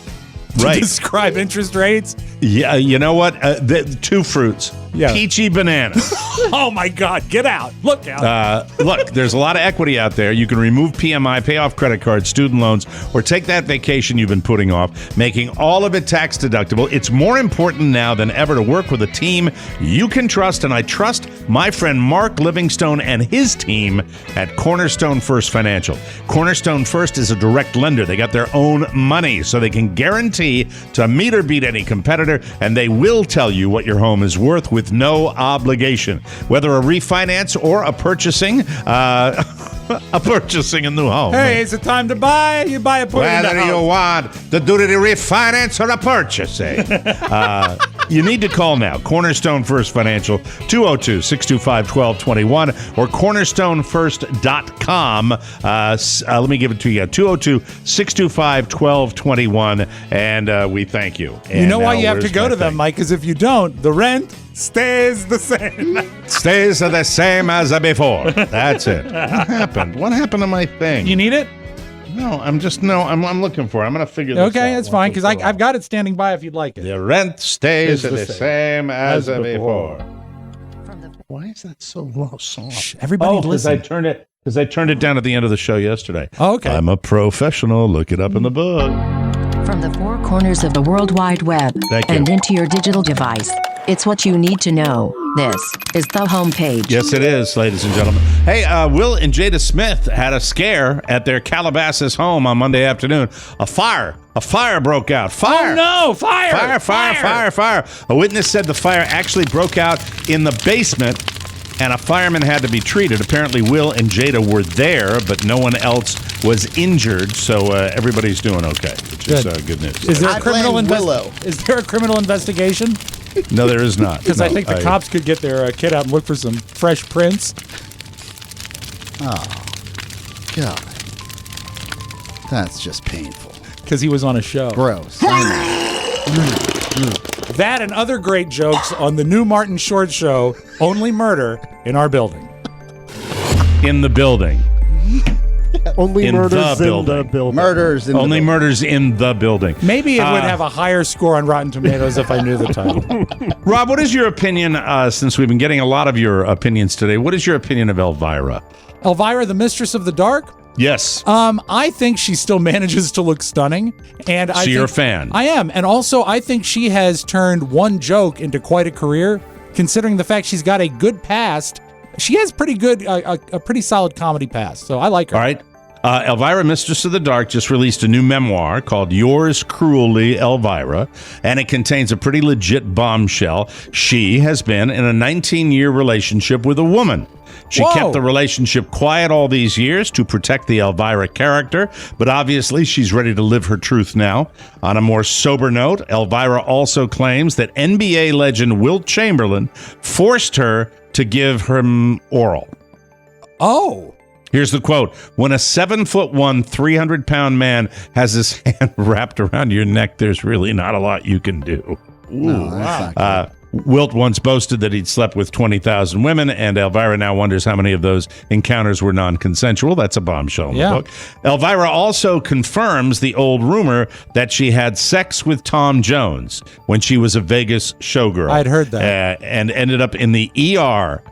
to Right. describe interest rates, Yeah, you know what? Two fruits. Yeah. Peachy banana. oh my God, get out. Look out. Look, there's a lot of equity out there. You can remove PMI, pay off credit cards, student loans, or take that vacation you've been putting off, making all of it tax deductible. It's more important now than ever to work with a team you can trust, and I trust my friend Mark Livingstone and his team at Cornerstone First Financial. Cornerstone First is a direct lender. They got their own money, so they can guarantee to meet or beat any competitor, and they will tell you what your home is worth with no obligation. Whether a refinance or a purchasing a new home. Hey, is it time to buy? You buy a put in the Whether you house. want to do the refinance or a purchasing. You need to call now. Cornerstone First Financial, 202-625-1221 or cornerstonefirst.com. Let me give it to you. 202-625-1221. And we thank you. You know why now, you have to where's go my to them, thing? Mike? Because if you don't, the rent stays the same. Stays the same as before. That's it. What happened? What happened to my thing? You need it? No, I'm looking for it. I'm going to figure this out. Okay, that's fine, because I've got it standing by if you'd like it. The rent stays Is the same as before. From the Why is that so low? Shh, everybody Because listen. I turned it down at the end of the show yesterday. Oh, okay. I'm a professional. Look it up in the book. From the four corners of the World Wide Web Thank you. and into your digital device, it's what you need to know. This is the homepage. Yes, it is, ladies and gentlemen. Hey, Will and Jada Smith had a scare at their Calabasas home on Monday afternoon. A fire broke out. Fire! Oh, no! Fire! Fire. A witness said the fire actually broke out in the basement and a fireman had to be treated. Apparently, Will and Jada were there, but no one else was injured, so everybody's doing okay, which is good news. Is there I a criminal blame Willow. Is there a criminal investigation? No, there is not. Because I think the cops could get their kid out and look for some fresh prints. God. That's just painful. Because he was on a show. Gross. I know. That and other great jokes on the new Martin Short show, Only Murder in Our Building. In the building. Only In the murders in building. the building. Murders in the Only building. murders in the building. Maybe it would have a higher score on Rotten Tomatoes if I knew the title. Rob, what is your opinion, since we've been getting a lot of your opinions today, what is your opinion of Elvira? Elvira, the Mistress of the Dark? Yes. I think she still manages to look stunning, and So you're a fan? I am, and also I think she has turned one joke into quite a career. Considering the fact she's got a good past, she has pretty good, a pretty solid comedy past. So I like her. All right. Elvira, Mistress of the Dark, just released a new memoir called Yours Cruelly, Elvira, and it contains a pretty legit bombshell. She has been in a 19-year relationship with a woman. She Whoa. kept the relationship quiet all these years to protect the Elvira character, but obviously she's ready to live her truth now. On a more sober note, Elvira also claims that NBA legend Wilt Chamberlain forced her to give him oral. Oh. Here's the quote. When a 7'1", 300-pound man has his hand wrapped around your neck, there's really not a lot you can do. No, that's not good. Wilt once boasted that he'd slept with 20,000 women, and Elvira now wonders how many of those encounters were non-consensual. That's a bombshell in the book. Elvira also confirms the old rumor that she had sex with Tom Jones when she was a Vegas showgirl. I'd heard that. And ended up in the ER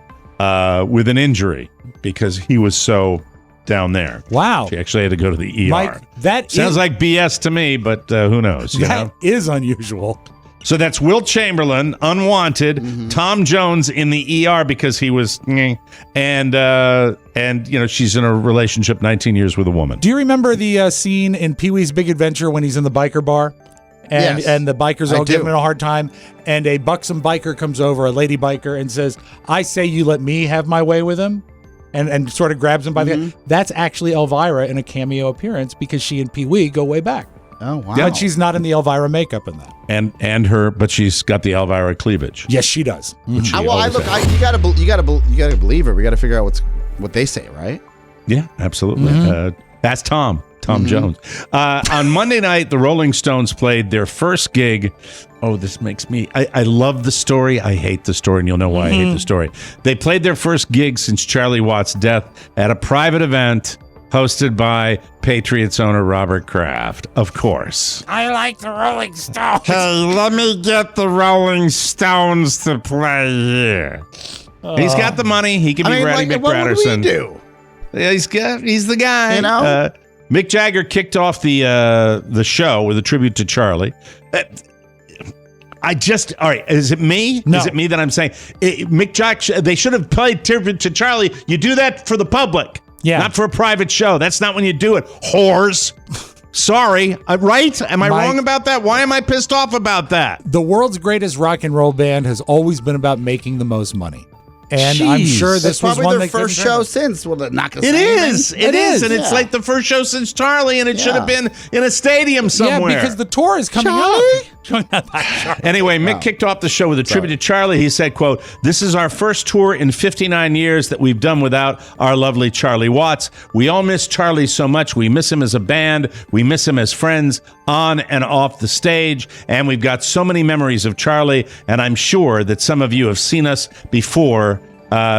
with an injury because he was so down there. Wow. She actually had to go to the ER. Mike, that Sounds is, like BS to me, but who knows? You know? that is unusual. So that's Will Chamberlain, unwanted. Tom Jones in the ER because he was, and she's in a relationship 19 years with a woman. Do you remember the scene in Pee-wee's Big Adventure when he's in the biker bar? Yes, And the bikers are I all giving do. him a hard time, and a buxom biker comes over, a lady biker, and says, "I say you let me have my way with him," and sort of grabs him by the head. That's actually Elvira in a cameo appearance because she and Pee-wee go way back. Oh wow! But she's not in the Elvira makeup in that. But she's got the Elvira cleavage. Yes, she does. Which she Well, always has. you gotta believe her. We gotta figure out what they say, right? Yeah, absolutely. That's Tom Jones. On Monday night, the Rolling Stones played their first gig. Oh, this makes me... I love the story. I hate the story, and you'll know why I hate the story. They played their first gig since Charlie Watts' death at a private event hosted by Patriots owner Robert Kraft, of course. I like the Rolling Stones. Hey, let me get the Rolling Stones to play here. He's got the money. He can be Ratty McPatterson. What do we do? Yeah, he's the guy. You know? Mick Jagger kicked off the show with a tribute to Charlie. All right, is it me? No. Is it me that I'm saying Mick Jagger? They should have played tribute to Charlie. You do that for the public, not for a private show. That's not when you do it, whores. Sorry, right? Am I wrong about that? Why am I pissed off about that? The world's greatest rock and roll band has always been about making the most money. And I'm Jeez. sure That's this was probably one their that first show since. Well, not gonna It say is. anything. It is. And Yeah. it's like the first show since Charlie, and it should have Yeah. been in a stadium somewhere. Yeah, because the tour is coming up. Anyway, Mick kicked off the show with a tribute to Charlie. He said, quote, "This is our first tour in 59 years that we've done without our lovely Charlie Watts. We all miss Charlie so much. We miss him as a band. We miss him as friends on and off the stage. And we've got so many memories of Charlie. And I'm sure that some of you have seen us before.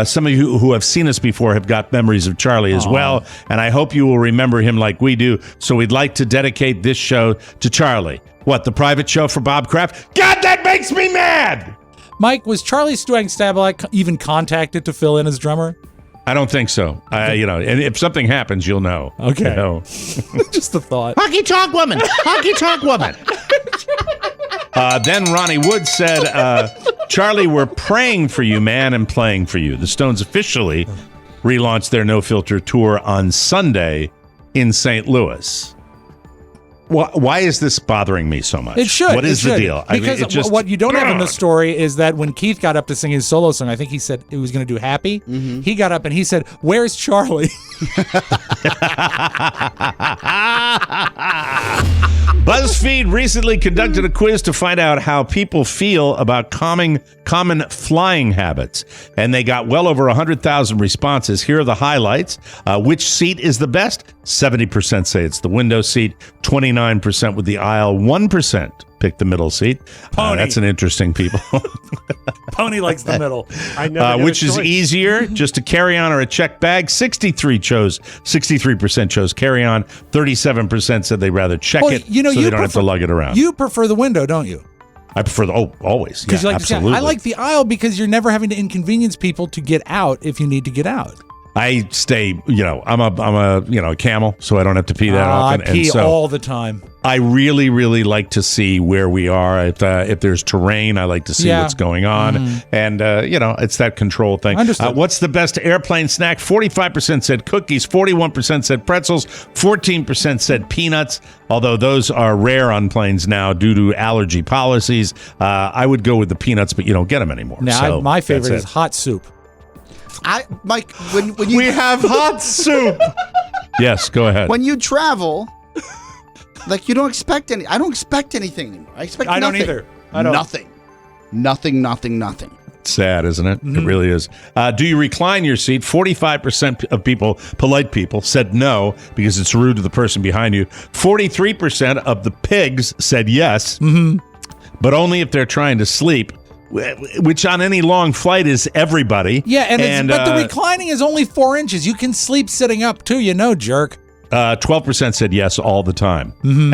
Some of you who have seen us before have got memories of Charlie as well, and I hope you will remember him like we do. So we'd like to dedicate this show to Charlie." What, the private show for Bob Kraft? God, that makes me mad! Mike, was Charlie Stablak even contacted to fill in as drummer? I don't think so. And if something happens, you'll know. Okay. You know. Just a thought. Hockey talk woman! Hockey talk woman! Then Ronnie Wood said, "Charlie, we're praying for you, man, and playing for you." The Stones officially relaunched their No Filter tour on Sunday in St. Louis. Why is this bothering me so much? It should. What is the deal? Because what you don't have in the story is that when Keith got up to sing his solo song, I think he said he was going to do Happy. He got up and he said, "Where's Charlie?" BuzzFeed recently conducted a quiz to find out how people feel about common flying habits, and they got well over 100,000 responses. Here are the highlights. Which seat is the best? 70% say it's the window seat, 29% with the aisle, 1% pick the middle seat. Pony. That's an interesting people. Pony likes the middle. I never get Which a is choice. easier, just to carry on or a check bag? 63% chose carry on. 37% said they'd rather check it so they don't have to lug it around. You prefer the window, don't you? I prefer always. Yeah, Because you like to say, absolutely. I like the aisle because you're never having to inconvenience people to get out if you need to get out. I stay, I'm a camel, so I don't have to pee that often. I pee and so all the time. I really, really like to see where we are. If there's terrain, I like to see what's going on. And, it's that control thing. Understood. What's the best airplane snack? 45% said cookies, 41% said pretzels, 14% said peanuts, although those are rare on planes now due to allergy policies. I would go with the peanuts, but you don't get them anymore. Now, So my favorite that's is it. hot soup. Mike, when you We have hot soup. Yes, go ahead. when you travel, like you don't expect any. I don't expect anything anymore. I expect. I don't nothing. either. I don't. Nothing. Sad, isn't it? It really is. Do you recline your seat? 45% of people, polite people, said no because it's rude to the person behind you. 43% of the pigs said yes, but only if they're trying to sleep, which on any long flight is everybody. Yeah, but the reclining is only 4 inches. You can sleep sitting up too, jerk. 12% said yes all the time. And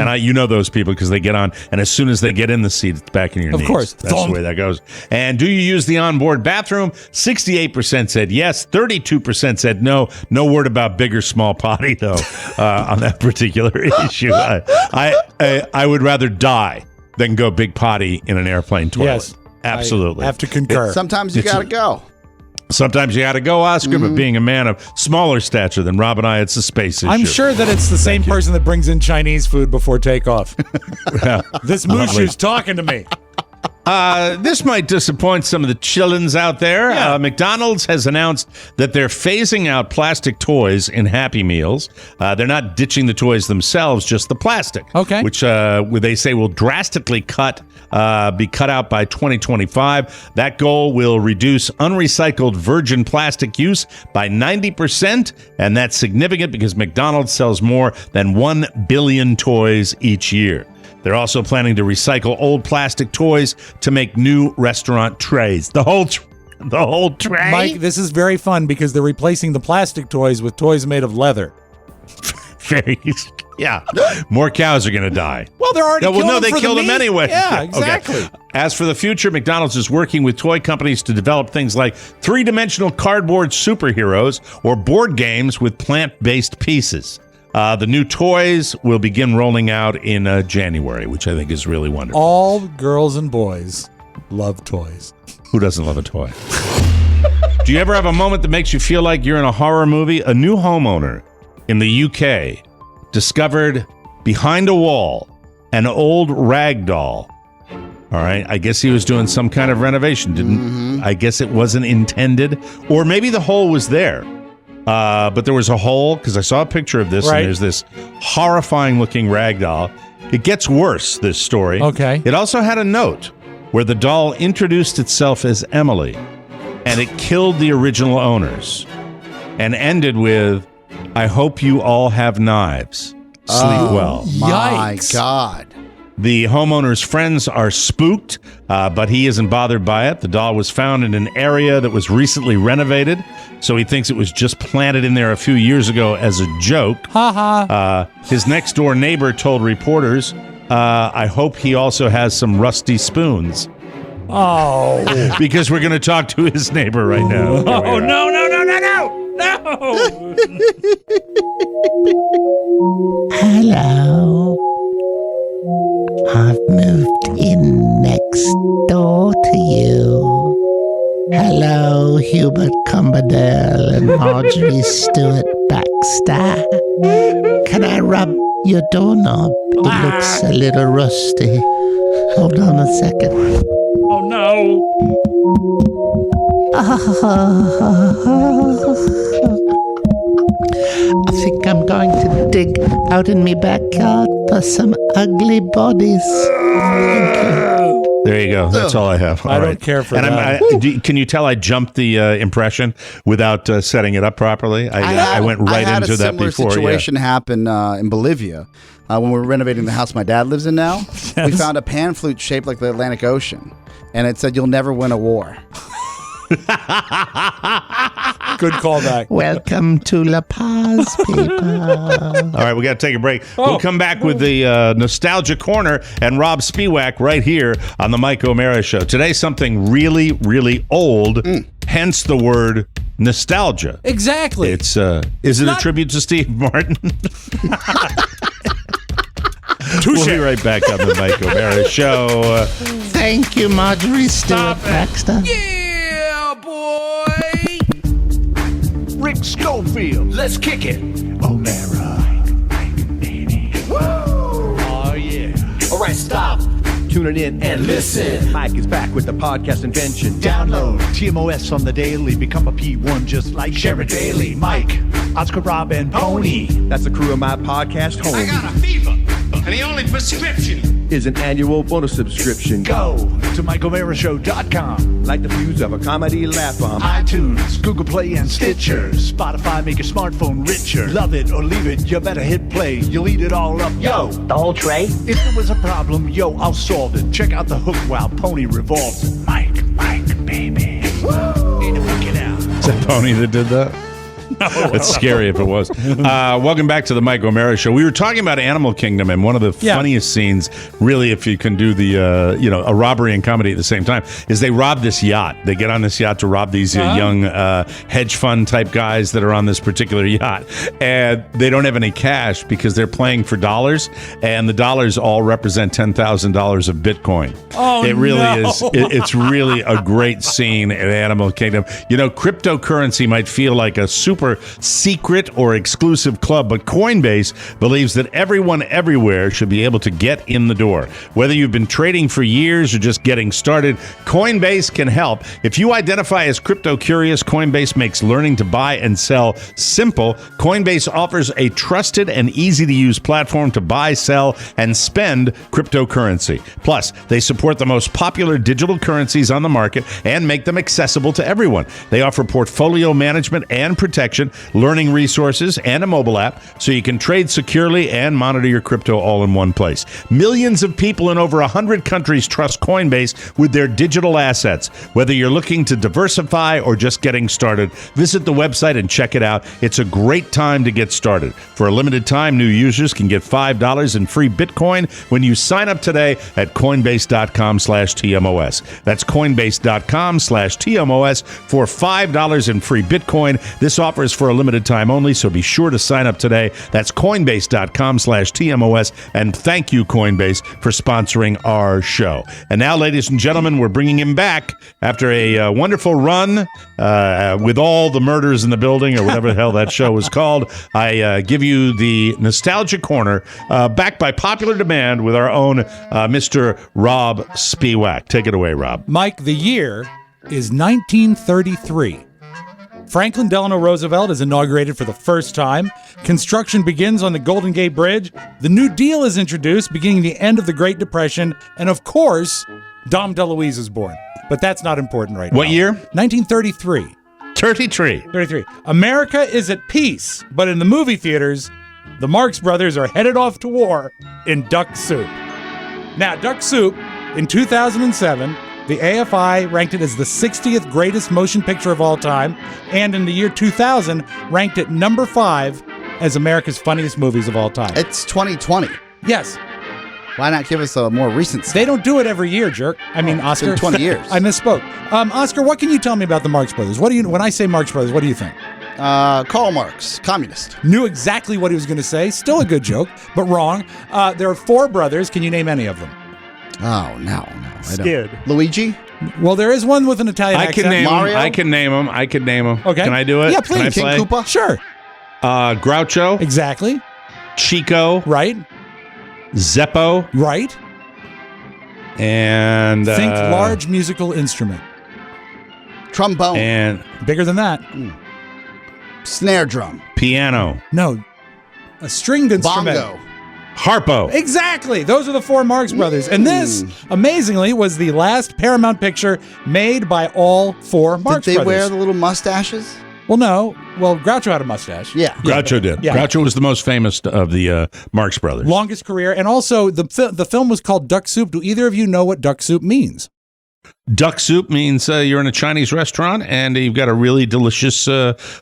those people because they get on, and as soon as they get in the seat, it's back in your knees. Of course. That's the way that goes. And do you use the onboard bathroom? 68% said yes. 32% said no. No word about big or small potty, though, on that particular issue. I would rather die than go big potty in an airplane toilet. Yes. Absolutely. I have to concur. Sometimes you gotta go. Sometimes you got to go, Oscar, but being a man of smaller stature than Rob and I, it's a space issue. I'm sure that it's the same person that brings in Chinese food before takeoff. This Mushu's talking to me. This might disappoint some of the chillins out there. Yeah. McDonald's has announced that they're phasing out plastic toys in Happy Meals. They're not ditching the toys themselves, just the plastic. Okay. Which they say will drastically be cut out by 2025. That goal will reduce unrecycled virgin plastic use by 90%, and that's significant because McDonald's sells more than 1 billion toys each year. They're also planning to recycle old plastic toys to make new restaurant trays. The whole tray. Mike, this is very fun because they're replacing the plastic toys with toys made of leather. Yeah. More cows are going to die. Well, they're already killing them they for the killed them meat. anyway. Yeah, Okay. exactly. As for the future, McDonald's is working with toy companies to develop things like three-dimensional cardboard superheroes or board games with plant-based pieces. The new toys will begin rolling out in January, which I think is really wonderful. All girls and boys love toys. Who doesn't love a toy? Do you ever have a moment that makes you feel like you're in a horror movie? A new homeowner in the UK discovered behind a wall an old rag doll. All right, I guess he was doing some kind of renovation. I guess it wasn't intended, or maybe the hole was there. But there was a hole because I saw a picture of this, Right. and there's this horrifying looking rag doll. It gets worse, this story. Okay. It also had a note where the doll introduced itself as Emily, and it killed the original owners, and ended with, "I hope you all have knives. Sleep well." My Yikes. God. The homeowner's friends are spooked, but he isn't bothered by it. The doll was found in an area that was recently renovated, so he thinks it was just planted in there a few years ago as a joke. His next-door neighbor told reporters, I hope he also has some rusty spoons. Oh. Because we're going to talk to his neighbor right now. Here we Oh, are. no. Hello. I've moved in next door to you. Hello, Hubert Cumberdale and Marjorie Stewart Baxter. Can I rub your doorknob? It looks a little rusty. Hold on a second. Oh, no. I think I'm going to dig out in my backyard for some ugly bodies. Thank you. There you go. That's all I have. I All don't right. care for and that. Can you tell I jumped the impression without setting it up properly? I went right I had into a that similar before. Yeah. situation happen in Bolivia when we were renovating the house my dad lives in now. We found a pan flute shaped like the Atlantic Ocean, and it said, "You'll never win a war." Good callback. Welcome to La Paz, people. All right, we got to take a break. We'll come back with the Nostalgia Corner and Rob Spiewak right here on the Mike O'Mara Show. Today, something really, really old, hence the word nostalgia. Exactly. It's is it a not- tribute to Steve Martin? Touche. We'll be right back on the Mike O'Mara Show. Thank you, Marjorie Stewart Baxter. Yeah, boy! Rick Schofield, let's kick it. O'Mara. Woo! Oh, yeah. All right, stop. Tuning in and listen. Mike is back with the podcast invention. Download TMOS on the daily. Become a P1 just like Share It Daily. Mike, Oscar, Rob, and Pony. That's the crew of my podcast home. I got a fever, and the only prescription Is an annual bonus subscription. Go to MikeO'MaraShow.com. Like the fuse of a comedy laugh bomb. iTunes, Google Play, and Stitcher. Spotify, make your smartphone richer. Love it or leave it, you better hit play. You'll eat it all up, yo. The whole tray? If there was a problem, yo, I'll solve it. Check out the hook while Pony revolves it. Mike, baby. Woo! Need to work it out. Is that Pony that did that? It's scary if it was. Welcome back to the Mike O'Mara Show. We were talking about Animal Kingdom, and one of the funniest scenes, really, if you can do the a robbery and comedy at the same time, is they rob this yacht. They get on this yacht to rob these young hedge fund type guys that are on this particular yacht, and they don't have any cash because they're playing for dollars, and the dollars all represent $10,000 of Bitcoin. Oh, it really no. is. It's really a great scene in Animal Kingdom. You know, cryptocurrency might feel like a super secret or exclusive club, but Coinbase believes that everyone everywhere should be able to get in the door. Whether you've been trading for years or just getting started, Coinbase can help. If you identify as crypto curious, Coinbase makes learning to buy and sell simple. Coinbase offers a trusted and easy to use platform to buy, sell, and spend cryptocurrency. Plus, they support the most popular digital currencies on the market and make them accessible to everyone. They offer portfolio management and protection, learning resources, and a mobile app so you can trade securely and monitor your crypto all in one place. Millions of people in over 100 countries trust Coinbase with their digital assets. Whether you're looking to diversify or just getting started, visit the website and check it out. It's a great time to get started. For a limited time, new users can get $5 in free Bitcoin when you sign up today at Coinbase.com/TMOS. That's Coinbase.com/TMOS for $5 in free Bitcoin. This offer is for a limited time only, so be sure to sign up today. That's Coinbase.com/TMOS. And thank you, Coinbase, for sponsoring our show. And now, ladies and gentlemen, we're bringing him back after a wonderful run with all the murders in the building, or whatever the hell that show was called. I give you the Nostalgia Corner, backed by popular demand with our own Mr. Rob Spiewak. Take it away, Rob. Mike, the year is 1933. Franklin Delano Roosevelt is inaugurated for the first time. Construction begins on the Golden Gate Bridge. The New Deal is introduced, beginning the end of the Great Depression. And of course, Dom DeLuise is born. But that's not important right now. What year? 1933. 33. America is at peace, but in the movie theaters, the Marx Brothers are headed off to war in Duck Soup. Now, Duck Soup, in 2007, the AFI ranked it as the 60th greatest motion picture of all time, and in the year 2000, ranked it number 5 as America's funniest movies of all time. It's 2020. Yes. Why not give us a more recent stuff? They don't do it every year, jerk. I mean, Oscar. It's been 20 years. I misspoke. Oscar, what can you tell me about the Marx Brothers? When I say Marx Brothers, what do you think? Karl Marx, communist. Knew exactly what he was going to say. Still a good joke, but wrong. There are 4 brothers. Can you name any of them? Oh, no. Scared. Luigi? Well, there is one with an Italian accent. Mario? I can name him. Okay. Can I do it? Yeah, please. King Koopa? Sure. Groucho. Exactly. Chico. Right. Zeppo. Right. And Think large musical instrument. Trombone. And Bigger than that. Snare drum. piano. No. A stringed instrument. Bongo. Harpo. Exactly. Those are the 4 Marx Brothers. And this, amazingly, was the last Paramount picture made by all 4 Marx Did they Brothers. wear the little mustaches? Well, no. Well, Groucho had a mustache. Yeah. Groucho did. Yeah. Groucho was the most famous of the Marx Brothers. Longest career. And also, the film was called Duck Soup. Do either of you know what duck soup means? Duck soup means you're in a Chinese restaurant and you've got a really delicious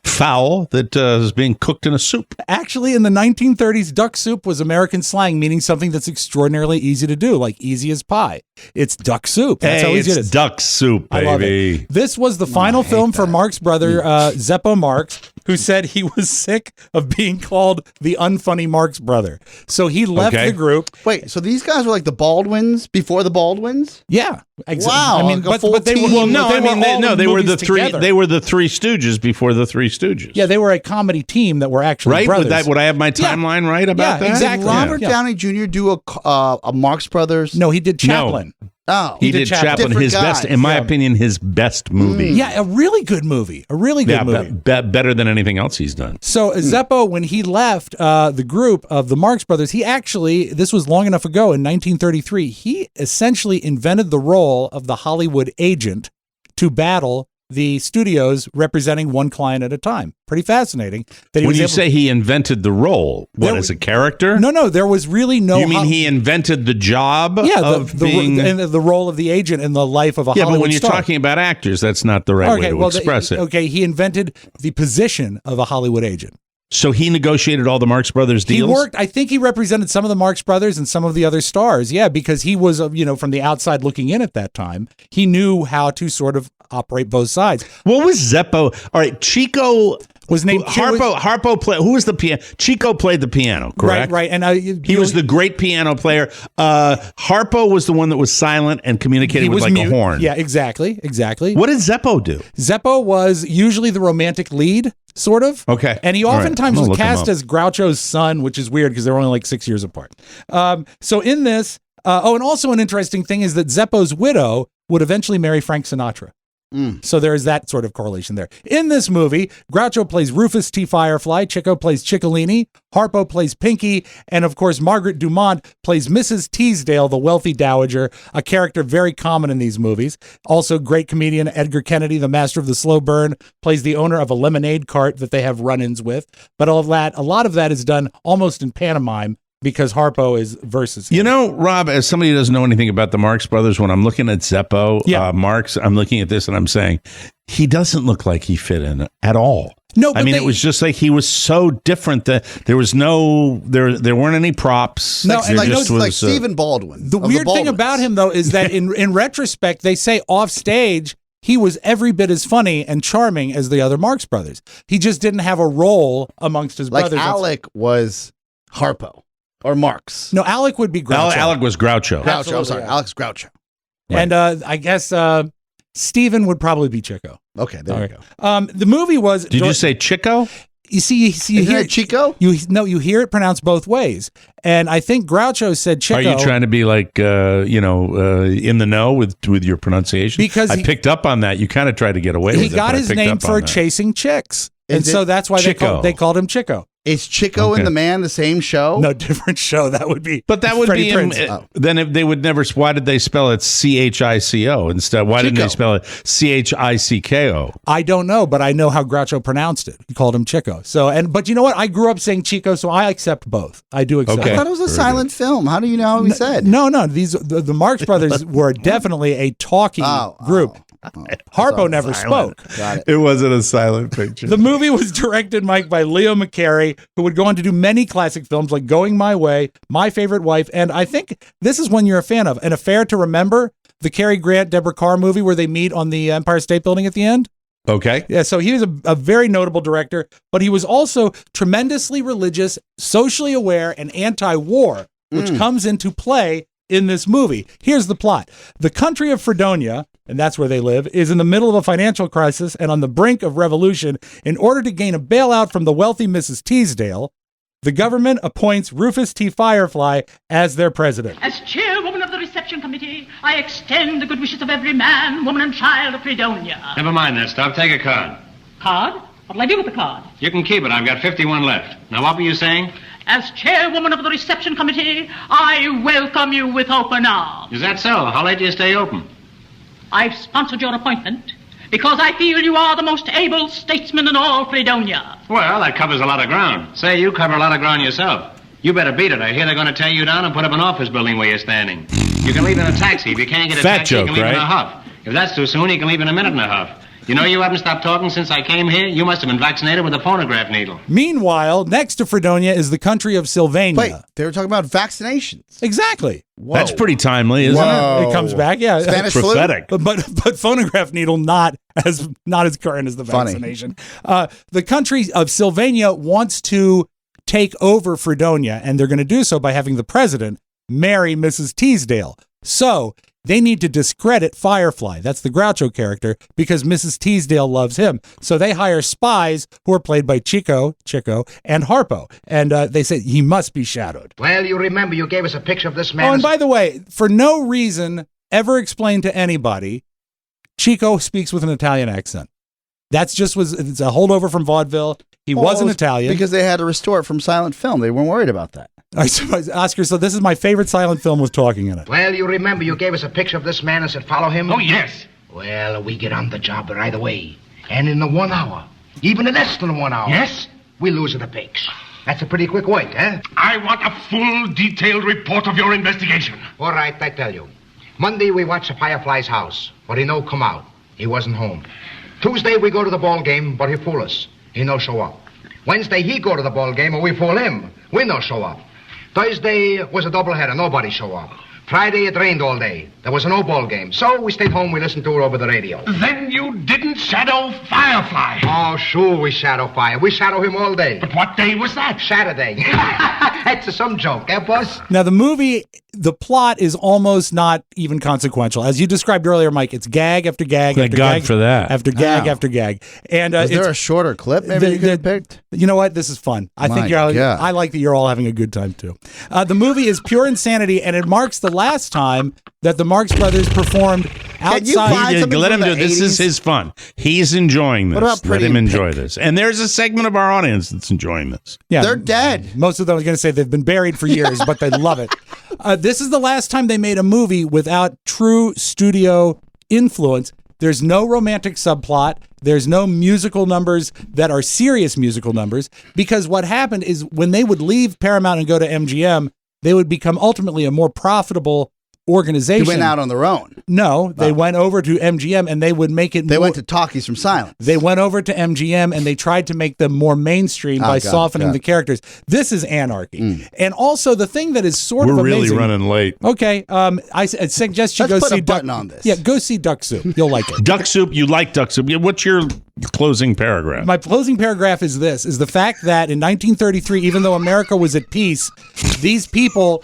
fowl that is being cooked in a soup. Actually, in the 1930s, duck soup was American slang, meaning something that's extraordinarily easy to do, like easy as pie. It's duck soup. That's how easy it is. Duck soup, baby. I love it. This was the final film for Marx brother, Zeppo Marx, who said he was sick of being called the unfunny Marx brother. So he left the group. Wait, so these guys were like the Baldwins before the Baldwins? Yeah. Wow. I mean, like a full but they were, team. They were the three. Together. They were the Three Stooges before the Three Stooges. Yeah, they were a comedy team that were actually brothers. Would I have my timeline right about that? Exactly. Did Robert Downey Jr. do a Marx Brothers? No, he did Chaplin. Oh, he did Chaplin. His best, in my opinion, his best movie. Yeah, a really good movie. A really good movie. Better than anything else he's done. So Zeppo, when he left the group of the Marx Brothers, he actually, this was long enough ago in 1933, he essentially invented the role of the Hollywood agent to battle the studios representing one client at a time. Pretty fascinating. That he When was you able say he invented the role, what, as a character? No, there was really no. You mean he invented the job of being... and the role of the agent in the life of a Hollywood but when you're star. talking about actors, that's not the right way to express it. Okay, he invented the position of a Hollywood agent. So he negotiated all the Marx Brothers deals? He worked, I think he represented some of the Marx Brothers and some of the other stars. Yeah, because he was, from the outside looking in at that time. He knew how to sort of operate both sides. What was Zeppo? All right, Chico was named Harpo played. Who was the piano? Chico played the piano, correct? Right. And he was the great piano player. Harpo was the one that was silent and communicated with mute. a horn. Yeah, exactly. What did Zeppo do? Zeppo was usually the romantic lead, sort of. Okay. And he oftentimes was cast as Groucho's son, which is weird because they're only like 6 years apart. So in this, and also an interesting thing is that Zeppo's widow would eventually marry Frank Sinatra. So there is that sort of correlation there. In this movie, Groucho plays Rufus T. Firefly, Chico plays Ciccolini, Harpo plays Pinky, and of course Margaret Dumont plays Mrs. Teasdale, the wealthy dowager, a character very common in these movies. Also great comedian Edgar Kennedy, the master of the slow burn, plays the owner of a lemonade cart that they have run-ins with. But a lot of that is done almost in pantomime, because Harpo is versus him. You know, Rob, as somebody who doesn't know anything about the Marx Brothers, when I'm looking at Zeppo, Marx, I'm looking at this and I'm saying, he doesn't look like he fit in at all. No, but it was just like he was so different that there was there weren't any props. No, and like Stephen Baldwin. The weird thing about him, though, is that in retrospect, they say off stage, he was every bit as funny and charming as the other Marx Brothers. He just didn't have a role amongst his brothers. Like Alec was Harpo. Or Marx. No, Alec would be Groucho. Alec was Groucho. I'm sorry. Yeah. Alec's Groucho. Right. And I guess Stephen would probably be Chico. Okay, there we go. The movie was... Did you say Chico? You see, you hear Chico? You hear it pronounced both ways. And I think Groucho said Chico. Are you trying to be like, in the know with your pronunciation? Because I picked up on that. You kind of tried to get away with it. He got his name for chasing chicks. And so that's why they called him Chico. Is Chico and the Man the same show? No, different show. That would be. But that would Freddie be. Prinze. Then if they would never. Why did they spell it CHICO instead? Why didn't they spell it CHICKO? I don't know, but I know how Groucho pronounced it. He called him Chico. But you know what? I grew up saying Chico, so I accept both. I do accept. I thought it was a silent film. How do you know how he said? No. The Marx Brothers were definitely a talking group. Harpo never spoke. It wasn't a silent picture. The movie was directed, Mike, by Leo McCarey, who would go on to do many classic films like Going My Way, My Favorite Wife, and I think this is one you're a fan of, An Affair to Remember, the Cary Grant, Deborah Carr movie where they meet on the Empire State Building at the end. Okay. Yeah, so he was a very notable director, but he was also tremendously religious, socially aware, and anti-war, which comes into play in this movie. Here's the plot. The country of Fredonia, and that's where they live, is in the middle of a financial crisis and on the brink of revolution. In order to gain a bailout from the wealthy Mrs. Teasdale, the government appoints Rufus T. Firefly as their president. As chairwoman of the reception committee, I extend the good wishes of every man, woman, and child of Fredonia. Never mind that stuff. Take a card. Card? What'll I do with the card? You can keep it. I've got 51 left. Now, what were you saying? As chairwoman of the reception committee, I welcome you with open arms. Is that so? How late do you stay open? I've sponsored your appointment because I feel you are the most able statesman in all Fredonia. Well, that covers a lot of ground. Say, you cover a lot of ground yourself. You better beat it. I hear they're going to tear you down and put up an office building where you're standing. You can leave in a taxi. If you can't get a taxi, you can leave in a huff. If that's too soon, you can leave in a minute and a half. You know, you haven't stopped talking since I came here. You must have been vaccinated with a phonograph needle. Meanwhile, next to Fredonia is the country of Sylvania. Wait, they were talking about vaccinations. Exactly. Whoa. That's pretty timely, isn't it? It comes back, yeah. Spanish prophetic. But phonograph needle not as current as the vaccination. The country of Sylvania wants to take over Fredonia, and they're going to do so by having the president marry Mrs. Teasdale. So they need to discredit Firefly, that's the Groucho character, because Mrs. Teasdale loves him. So they hire spies who are played by Chico, and Harpo. And they say he must be shadowed. Well, you remember you gave us a picture of this man. Oh, and by the way, for no reason ever explained to anybody, Chico speaks with an Italian accent. It's a holdover from vaudeville. He wasn't Italian. Because they had to restore it from silent film. They weren't worried about that. Oscar, so this is my favorite silent film with talking in it. Well, you remember you gave us a picture of this man and said follow him? Oh, yes. Well, we get on the job right away. And in the 1 hour, even in less than 1 hour. Yes? We lose the pigs. That's a pretty quick work, eh? I want a full, detailed report of your investigation. All right, I tell you. Monday, we watch the Firefly's house, but he no come out. He wasn't home. Tuesday, we go to the ball game, but he fool us. He no show up. Wednesday, he go to the ball game, and we fool him. We no show up. Thursday was a doubleheader. Nobody show up. Friday, it rained all day. There was no ball game. So we stayed home. We listened to it over the radio. Then you didn't shadow Firefly. Oh, sure, we shadow Fire. We shadow him all day. But what day was that? Saturday. That's some joke, eh, boss? Now, the movie, the plot is almost not even consequential. As you described earlier, Mike, it's gag after gag Thank after God gag. for that. After gag Wow. after gag. And Is there a shorter clip maybe you could have picked? You know what? This is fun. I think My you're. God. I like that you're all having a good time too. The movie is pure insanity, and it marks the last time that the Marx Brothers performed Can you outside. find something Let him from do the it. This is 80s? his fun. He's enjoying this. What about Let Pretty him in enjoy Pink? this. And there's a segment of our audience that's enjoying this. Yeah, They're dead. Most of them, I was going to say, they've been buried for years, but they love it. This is the last time they made a movie without true studio influence. There's no romantic subplot. There's no musical numbers that are serious musical numbers, because what happened is when they would leave Paramount and go to MGM, they would become ultimately a more profitable organization. They went out on their own. No, they went over to MGM and they would make it They more, went to Talkies from Silence. They went over to MGM and they tried to make them more mainstream by got it, softening got the it. characters. This is anarchy. And also the thing that is sort We're of really amazing. running late. Okay, I suggest you Let's go put see a button on this. Yeah, go see Duck Soup. You'll like it. Duck Soup, you like Duck Soup. Yeah, what's your closing paragraph? My closing paragraph is this: is the fact that in 1933, even though America was at peace, these people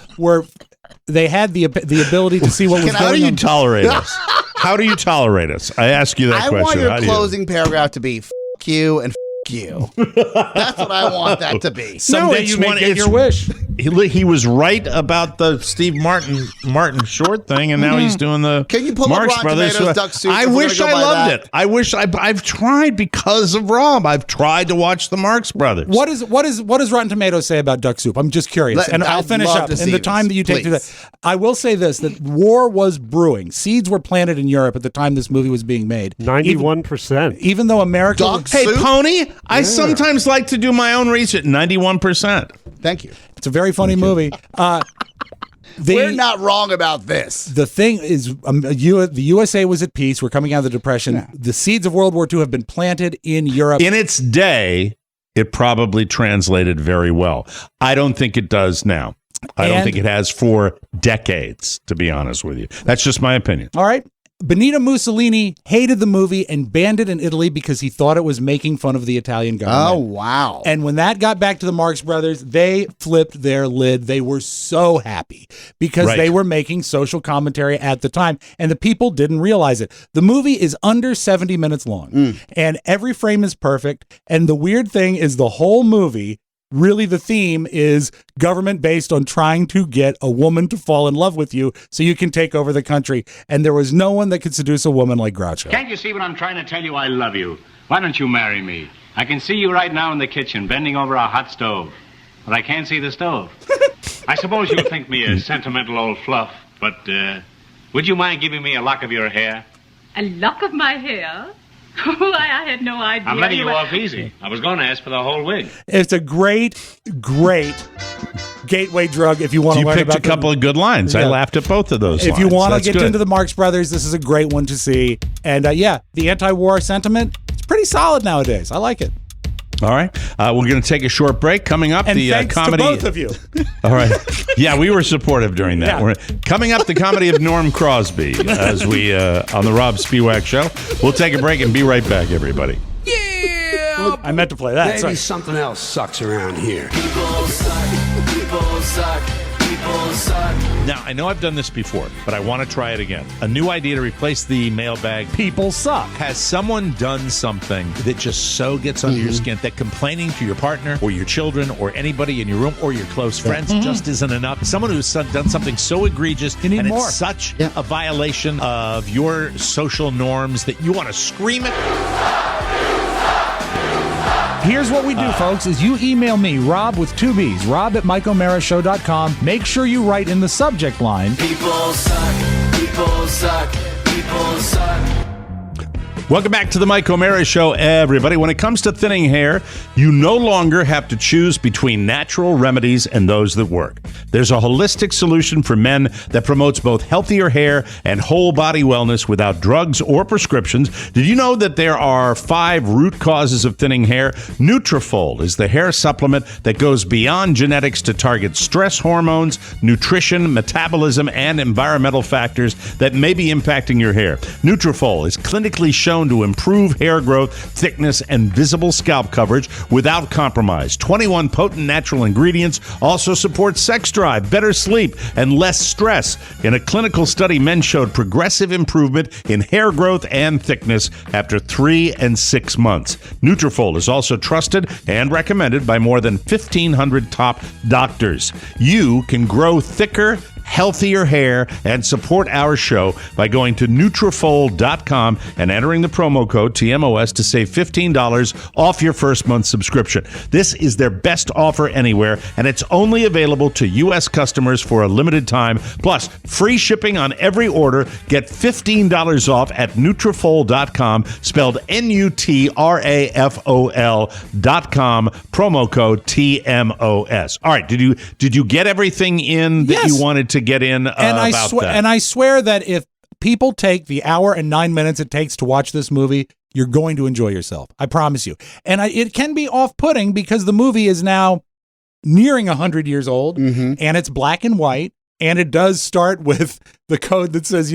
they had the ability to see what was How going do you on. tolerate us? How do you tolerate us? I ask you that I question. want your How do you- closing paragraph to be "F you" and "F you." That's what I want that to be. Someday it's you may one- get it's- your wish. He was right about the Steve Martin short thing, and now he's doing the Can you pull up Marx Rotten Brothers. Tomatoes Duck Soup I if we're wish gonna I go by loved that? it. I wish I've tried because of Rob. I've tried to watch the Marx Brothers. What does Rotten Tomatoes say about Duck Soup? I'm just curious, and I'll I'd finish love up to in see the time this, that you take to please. that. I will say this: that war was brewing. Seeds were planted in Europe at the time this movie was being made. 91%. Even though America, Duck Hey, Soup? Pony, I sometimes like to do my own research. 91%. Thank you. it's a very funny movie. We're not wrong about this. The thing is, the USA was at peace. We're coming out of the Depression. Yeah. The seeds of World War II have been planted in Europe. In its day, it probably translated very well. I don't think it does now. I don't And- think it has for decades, to be honest with you. That's just my opinion. All right. Benito Mussolini hated the movie and banned it in Italy because he thought it was making fun of the Italian government. Oh, wow. And when that got back to the Marx Brothers, they flipped their lid. They were so happy because Right. they were making social commentary at the time, and the people didn't realize it. The movie is under 70 minutes long, and every frame is perfect. And the weird thing is the whole movie, really the theme is government based on trying to get a woman to fall in love with you so you can take over the country. And there was no one that could seduce a woman like Groucho. Can't you see what I'm trying to tell you? I love you. Why don't you marry me? I can see you right now in the kitchen, bending over a hot stove. But I can't see the stove. I suppose you think me a sentimental old fluff, but, would you mind giving me a lock of your hair? A lock of my hair? Why, I had no idea. I'm letting you were- off easy. I was going to ask for the whole wig. It's a great gateway drug if you want to You learn picked about a couple of good lines. I Yeah. laughed at both of those If you lines. want to That's get good. into the Marx Brothers, this is a great one to see. And yeah, the anti-war sentiment, it's pretty solid nowadays. I like it. All right. We're going to take a short break. Coming up, And the thanks comedy. to both of you. All right. Yeah, we were supportive during that. Yeah. We're coming up, the comedy of Norm Crosby as we on the Rob Spiewak Show. We'll take a break and be right back, everybody. I meant to play that. Maybe Sorry. something else sucks around here. People suck. People suck. People suck. Now, I know I've done this before, but I want to try it again. A new idea to replace the mailbag. People suck. Has someone done something that just so gets under your skin that complaining to your partner or your children or anybody in your room or your close friends just isn't enough? Someone who's done something so egregious You need and more. it's such a violation of your social norms that you want to scream it. Here's what we do, folks, is you email me, Rob with 2 B's, rob@michaelmarashow.com. Make sure you write in the subject line, People suck. People suck. People suck. Welcome back to the Mike O'Mara Show, everybody. When it comes to thinning hair, you no longer have to choose between natural remedies and those that work. There's a holistic solution for men that promotes both healthier hair and whole body wellness without drugs or prescriptions. Did you know that there are 5 root causes of thinning hair? Nutrafol is the hair supplement that goes beyond genetics to target stress hormones, nutrition, metabolism, and environmental factors that may be impacting your hair. Nutrafol is clinically shown to improve hair growth, thickness, and visible scalp coverage without compromise. 21 potent natural ingredients also support sex drive, better sleep, and less stress. In a clinical study, men showed progressive improvement in hair growth and thickness after 3 and 6 months. Nutrafol is also trusted and recommended by more than 1,500 top doctors. You can grow thicker, healthier hair and support our show by going to Nutrafol.com and entering the promo code TMOS to save $15 off your first month subscription. This is their best offer anywhere, and it's only available to U.S. customers for a limited time. Plus, free shipping on every order. Get $15 off at Nutrafol.com, spelled Nutrafol.com, promo code TMOS. All right, did you get everything in that you wanted to get in about that? And I swear that if people take the hour and 9 minutes it takes to watch this movie, you're going to enjoy yourself. I promise you. And it can be off-putting because the movie is now nearing 100 years old, and it's black and white, and it does start with the code that says,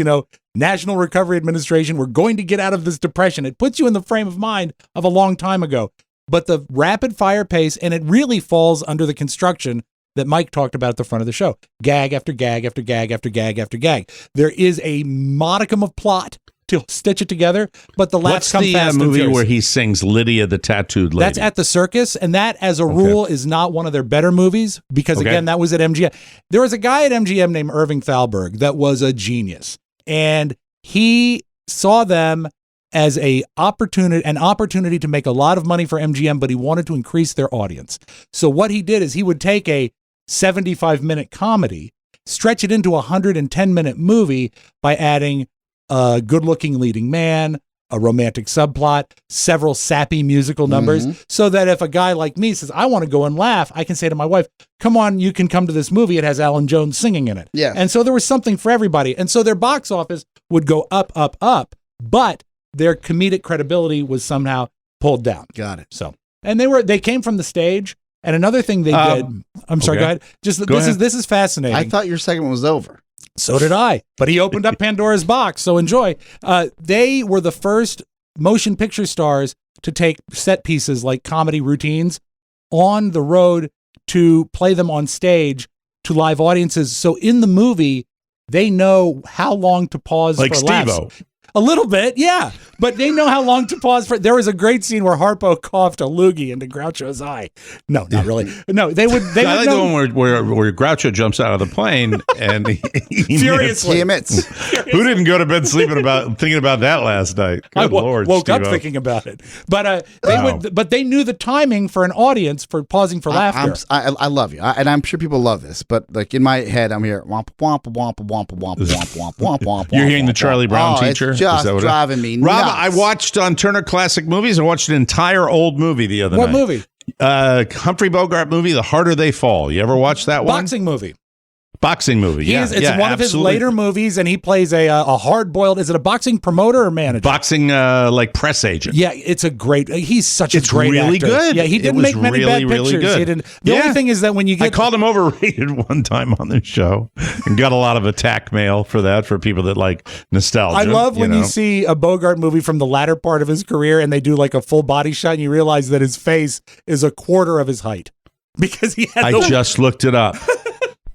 National Recovery Administration, we're going to get out of this depression. It puts you in the frame of mind of a long time ago. But the rapid fire pace, and it really falls under the construction that Mike talked about at the front of the show. Gag after gag after gag after gag after gag. There is a modicum of plot to stitch it together, but the laughs come fast. What's the movie where he sings Lydia the Tattooed Lady? That's at the circus, and that, as a rule, is not one of their better movies because, again, that was at MGM. There was a guy at MGM named Irving Thalberg that was a genius, and he saw them as an opportunity to make a lot of money for MGM, but he wanted to increase their audience. So what he did is he would take a 75-minute comedy, stretch it into a 110-minute movie by adding a good-looking leading man, a romantic subplot, several sappy musical numbers, so that if a guy like me says, I want to go and laugh, I can say to my wife, come on, you can come to this movie. It has Alan Jones singing in it. Yeah. And so there was something for everybody. And so their box office would go up, up, up, but their comedic credibility was somehow pulled down. Got it. So, and they came from the stage. And another thing they did, I'm sorry, go ahead. This is fascinating. I thought your segment was over. So did I, but he opened up Pandora's box. So enjoy. They were the first motion picture stars to take set pieces like comedy routines on the road to play them on stage to live audiences. So in the movie, they know how long to pause like for laughs. Steve-O. A little bit, yeah. But they know how long to pause for. There was a great scene where Harpo coughed a loogie into Groucho's eye. No, not really. No, they would. I like the one where Groucho jumps out of the plane and he furiously emits. Who didn't go to bed thinking about that last night? Good Lord, woke up Steve-O. thinking about it. But But they knew the timing for an audience for pausing for laughter. I love you, and I'm sure people love this. But like in my head, I'm here. Womp womp womp womp womp womp womp womp womp. You're hearing the Charlie Brown teacher. It's just driving me nuts. Rob, I watched on Turner Classic Movies. I watched an entire old movie the other night. What movie? Humphrey Bogart movie, The Harder They Fall. You ever watch that one? Boxing movie. Boxing movie, yeah. It's one of his later movies, and he plays a hard-boiled, is it a boxing promoter or manager? Boxing, like press agent. Yeah, it's a great, he's such a great really actor. good. Yeah, he didn't make many bad pictures. Really good. The only thing is that when you get... I called him overrated one time on the show and got a lot of attack mail for that, for people that like nostalgia. I love when you see a Bogart movie from the latter part of his career and they do like a full body shot and you realize that his face is a quarter of his height. Because he had I just looked it up.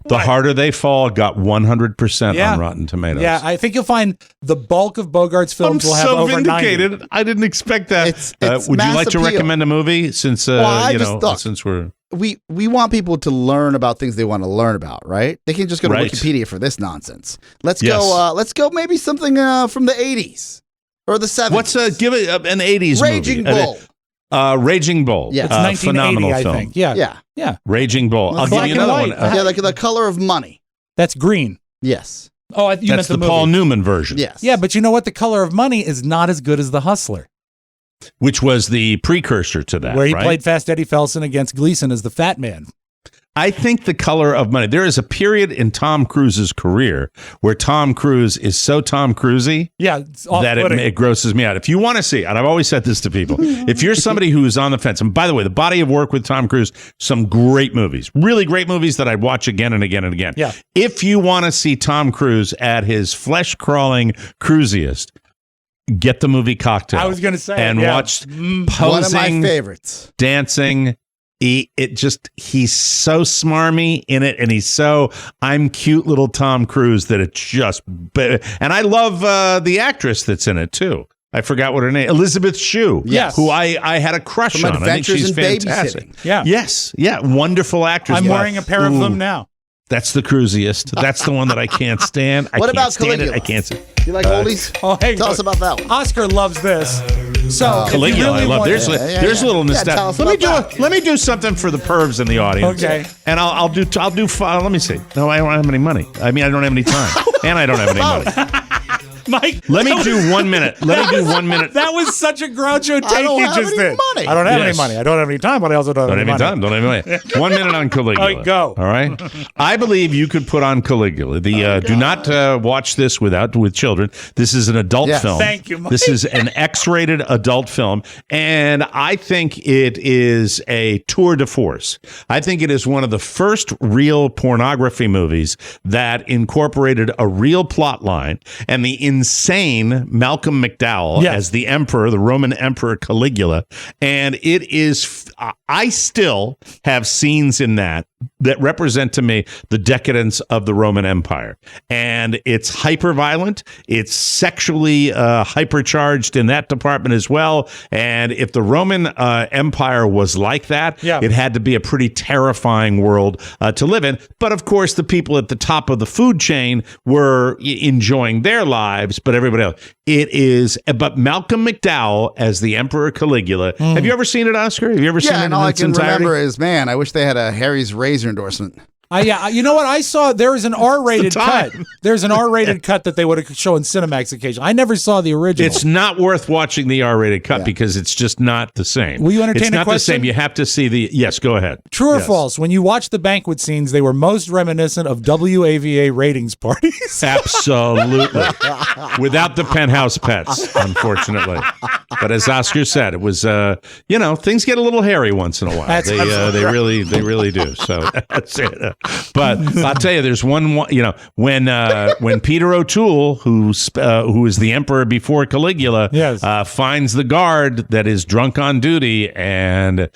The Harder They Fall got 100% on Rotten Tomatoes. Yeah, I think you'll find the bulk of Bogart's films will have over 90. I didn't expect that. It's would you like to appeal. recommend a movie since since we're we want people to learn about things they want to learn about, right? They can just go to Wikipedia for this nonsense. Let's go maybe something from the 80s or the 70s. What's give it an 80s Raging movie? Bull. Raging Bull. Yeah, it's 1980, phenomenal I film. think. Yeah. Raging Bull. I'll give you another one. Like the color of money. That's green. Yes. Oh, you meant That's the the Paul movie. Newman version. Yes. Yeah, but you know what? The Color of Money is not as good as The Hustler, Which was the precursor to that, where he right? played Fast Eddie Felson against Gleason as the fat man. I think The Color of Money. There is a period in Tom Cruise's career where Tom Cruise is so Tom Cruise-y it's that it grosses me out. If you want to see, and I've always said this to people, if you're somebody who is on the fence, and by the way, the body of work with Tom Cruise, some great movies, really great movies that I'd watch again and again and again. Yeah. If you want to see Tom Cruise at his flesh-crawling cruisiest, get the movie Cocktail. I was going to say. And watch posing, one of my favorites. dancing. He's so smarmy in it, and he's so I'm cute little Tom Cruise that it's just. And I love the actress that's in it too. I forgot what her name. Elizabeth Shue. Yes. Who I had a crush From on. I think Adventures she's in fantastic. Babysitting. Yeah. Yes. Yeah. Wonderful actress. I'm wearing a pair of them now. That's the cruisiest. That's the one that I can't stand. What about stand Caligula? I can't stand. You like oldies? Tell us about that one. Oscar loves this. So Caligula, really I love. want- There's a little nostalgia. Let me do something for the pervs in the audience. Okay. And I'll do. Let me see. No, I don't have any money. I mean, I don't have any time, and I don't have any money. Mike, Let me do 1 minute. Let me do 1 minute. That was such a Groucho take don't you have just any did. money. I don't have Yes. any money. I don't have any time, but I also don't have any money. Don't have any money. 1 minute on Caligula. All right, go. All right. I believe you could put on Caligula. Do not watch this with children. This is an adult film. Thank you, Mike. This is an X-rated adult film, and I think it is a tour de force. I think it is one of the first real pornography movies that incorporated a real plot line and the insane Malcolm McDowell as the emperor, the Roman emperor Caligula. And it is, I still have scenes in that represent to me the decadence of the Roman Empire. And it's hyper violent. It's sexually hypercharged in that department as well. And if the Roman Empire was like that, it had to be a pretty terrifying world to live in. But of course, the people at the top of the food chain were enjoying their lives, but everybody else. But Malcolm McDowell as the Emperor Caligula. Have you ever seen it, Oscar? Have you ever seen it? Yeah, and all I can remember is, man, I wish they had a Harry's Razor endorsement. Yeah, you know what? I saw there is an R-rated cut. There's an R-rated cut that they would show in Cinemax occasionally. I never saw the original. It's not worth watching the R-rated cut because it's just not the same. Will you entertain It's a not the question? same. You have to see the. Yes, go ahead. True or Yes. false? When you watch the banquet scenes, they were most reminiscent of WAVA ratings parties. Absolutely. Without the penthouse pets, unfortunately. But as Oscar said, it was things get a little hairy once in a while. That's They really do. So that's it. But I'll tell you, there's one. When Peter O'Toole, who is the emperor before Caligula, finds the guard that is drunk on duty and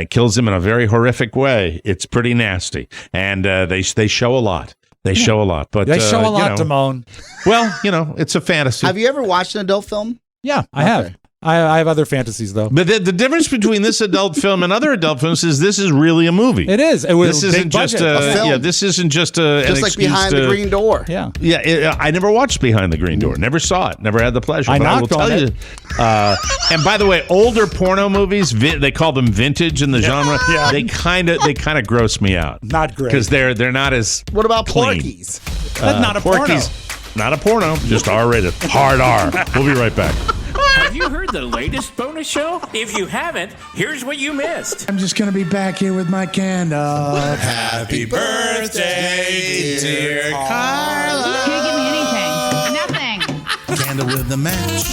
kills him in a very horrific way, it's pretty nasty. And they show a lot. They show a lot. But They show a lot, Damone. Well, it's a fantasy. Have you ever watched an adult film? Yeah, I have. I have other fantasies though. But the difference between this adult film and other adult films is this is really a movie. It is. It was this isn't just a film. this isn't just a Just like Behind the Green Door. Yeah. Yeah, I never watched Behind the Green Door. Never saw it. Never had the pleasure. I but knocked will on tell it. you. And by the way, older porno movies, they call them vintage in the genre. Yeah. They kind of gross me out. Not great. Because they're not as. What about clean. Porky's? That's not a Porky's, not a porno. Just R-rated. Hard R. We'll be right back. Have you heard the latest bonus show? If you haven't, here's what you missed. I'm just gonna be back here with my candle. Happy birthday, dear Carla. Can't give me anything. Nothing. Candle with the match.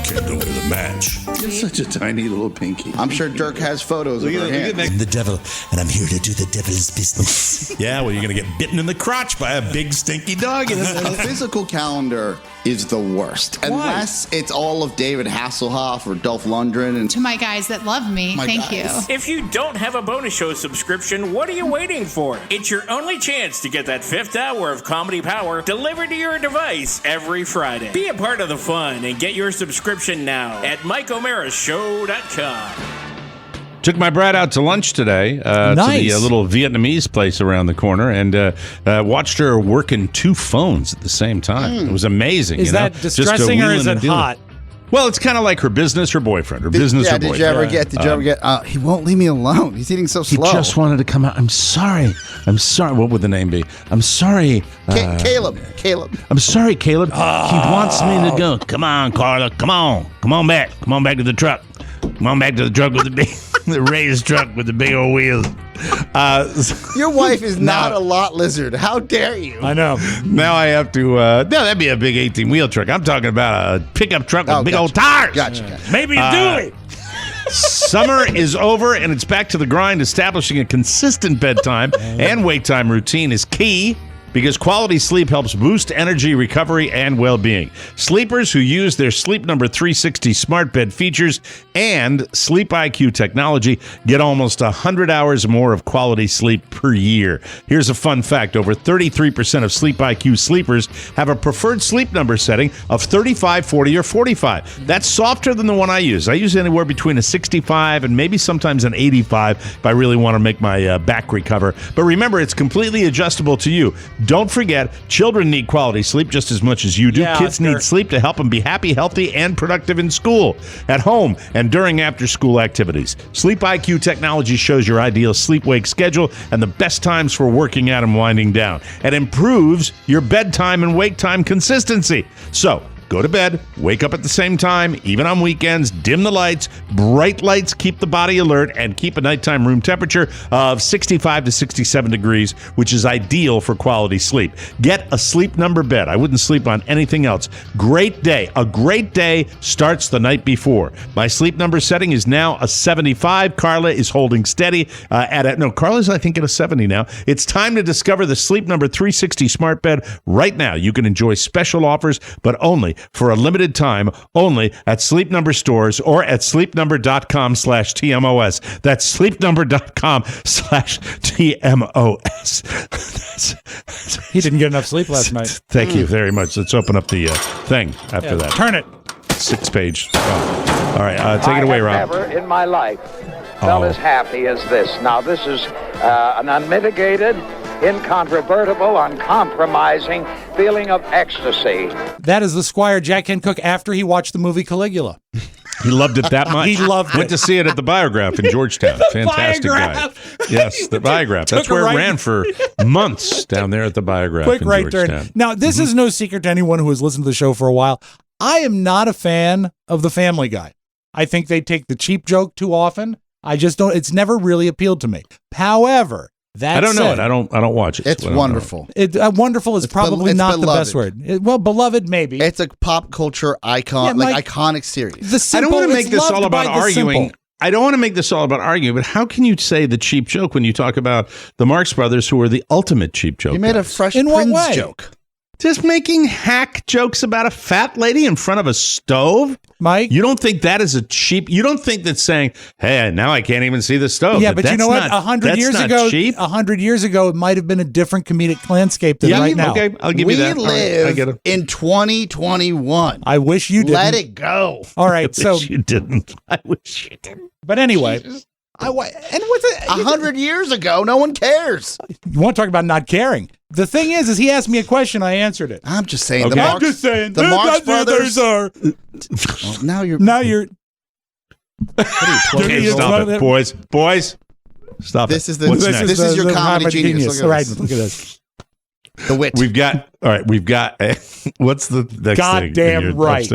Candle with a match. You're such a tiny little pinky. I'm sure Dirk has photos of her hands. I'm the devil, and I'm here to do the devil's business. Yeah, well, you're going to get bitten in the crotch by a big stinky dog. The physical calendar is the worst. Unless it's all of David Hasselhoff or Dolph Lundgren. And To my guys that love me, thank you. If you don't have a bonus show subscription, what are you waiting for? It's your only chance to get that 5th hour of comedy power delivered to your device every Friday. Be a part of the fun and get your subscription now at MikeO'MaraShow.com. Took my brat out to lunch today to the little Vietnamese place around the corner and watched her working 2 phones at the same time. It was amazing. Is that distressing or is it hot? Well, it's kind of like her business, her boyfriend, her business, her boyfriend. Did you ever get, he won't leave me alone. He's eating so slow. He just wanted to come out. I'm sorry. What would the name be? I'm sorry. Caleb. I'm sorry, Caleb. He wants me to go. Come on, Carla. Come on back. Come on back to the truck. Come on back to the truck with the big, the raised truck with the big old wheels. Your wife is not a lot lizard. How dare you? I know. Now I have to. No, that'd be a big 18-wheel truck. I'm talking about a pickup truck with big old tires. Gotcha. Maybe you do it. Summer is over, and it's back to the grind. Establishing a consistent bedtime and wake time routine is key, because quality sleep helps boost energy, recovery, and well-being. Sleepers who use their Sleep Number 360 smart bed features and Sleep IQ technology get almost 100 hours more of quality sleep per year. Here's a fun fact. Over 33% of Sleep IQ sleepers have a preferred sleep number setting of 35, 40, or 45. That's softer than the one I use. I use anywhere between a 65 and maybe sometimes an 85 if I really want to make my back recover. But remember, it's completely adjustable to you. Don't forget, children need quality sleep just as much as you do. Kids need sleep to help them be happy, healthy, and productive in school, at home, and during after-school activities. Sleep IQ technology shows your ideal sleep-wake schedule and the best times for working out and winding down. It improves your bedtime and wake time consistency. So, go to bed, wake up at the same time, even on weekends, dim the lights. Bright lights keep the body alert and keep a nighttime room temperature of 65 to 67 degrees, which is ideal for quality sleep. Get a Sleep Number bed. I wouldn't sleep on anything else. Great day. A great day starts the night before. My Sleep Number setting is now a 75. Carla is holding steady Carla's, I think, at a 70 now. It's time to discover the Sleep Number 360 smart bed right now. You can enjoy special offers, but only for a limited time, only at Sleep Number stores or at sleepnumber.com/TMOS. That's sleepnumber.com/TMOS. He didn't get enough sleep last night. Thank you very much. Let's open up the thing after that. Turn it. 6-page. Oh. All right, take it away, Rob. I have never in my life felt as happy as this. Now, this is an unmitigated, incontrovertible, uncompromising feeling of ecstasy. That is the Squire Jack Hancock after he watched the movie Caligula. He loved it that much. He loved it. Went to see it at the Biograph in Georgetown. Fantastic guy. Yes, the Biograph. That's where it ran for months down there at the Biograph Quick in right Georgetown. turn. Now, this is no secret to anyone who has listened to the show for a while. I am not a fan of the Family Guy. I think they take the cheap joke too often. I just don't. It's never really appealed to me. However, that I don't know it. I don't watch it. It's wonderful. Wonderful is probably not the best word. Beloved, maybe. It's a pop culture icon, iconic series. I don't want to make this all about arguing. I don't want to make this all about arguing, but how can you say the cheap joke when you talk about the Marx Brothers, who are the ultimate cheap joke? You made a Fresh In what Prince way? joke. Just making hack jokes about a fat lady in front of a stove? Mike? You don't think that is a cheap... You don't think that saying, hey, now I can't even see the stove. Yeah, but you know what? 100 years ago, cheap. 100 years ago, it might have been a different comedic landscape than right now. Okay, I'll give you that. We All right, I get live it. in 2021. I wish you didn't. Let it go. All right, I wish you didn't. I wish you didn't. But anyway... And what's 100 years ago? No one cares. You want to talk about not caring? The thing is he asked me a question, I answered it. I'm just saying. Okay. The Marx Brothers are. Well, now you're. Okay, stop it, boys. Stop this it. Is the. What's This next? is your comedy genius. Look at Right, this. look at this. The wit. We've got what's the next Goddamn thing? right.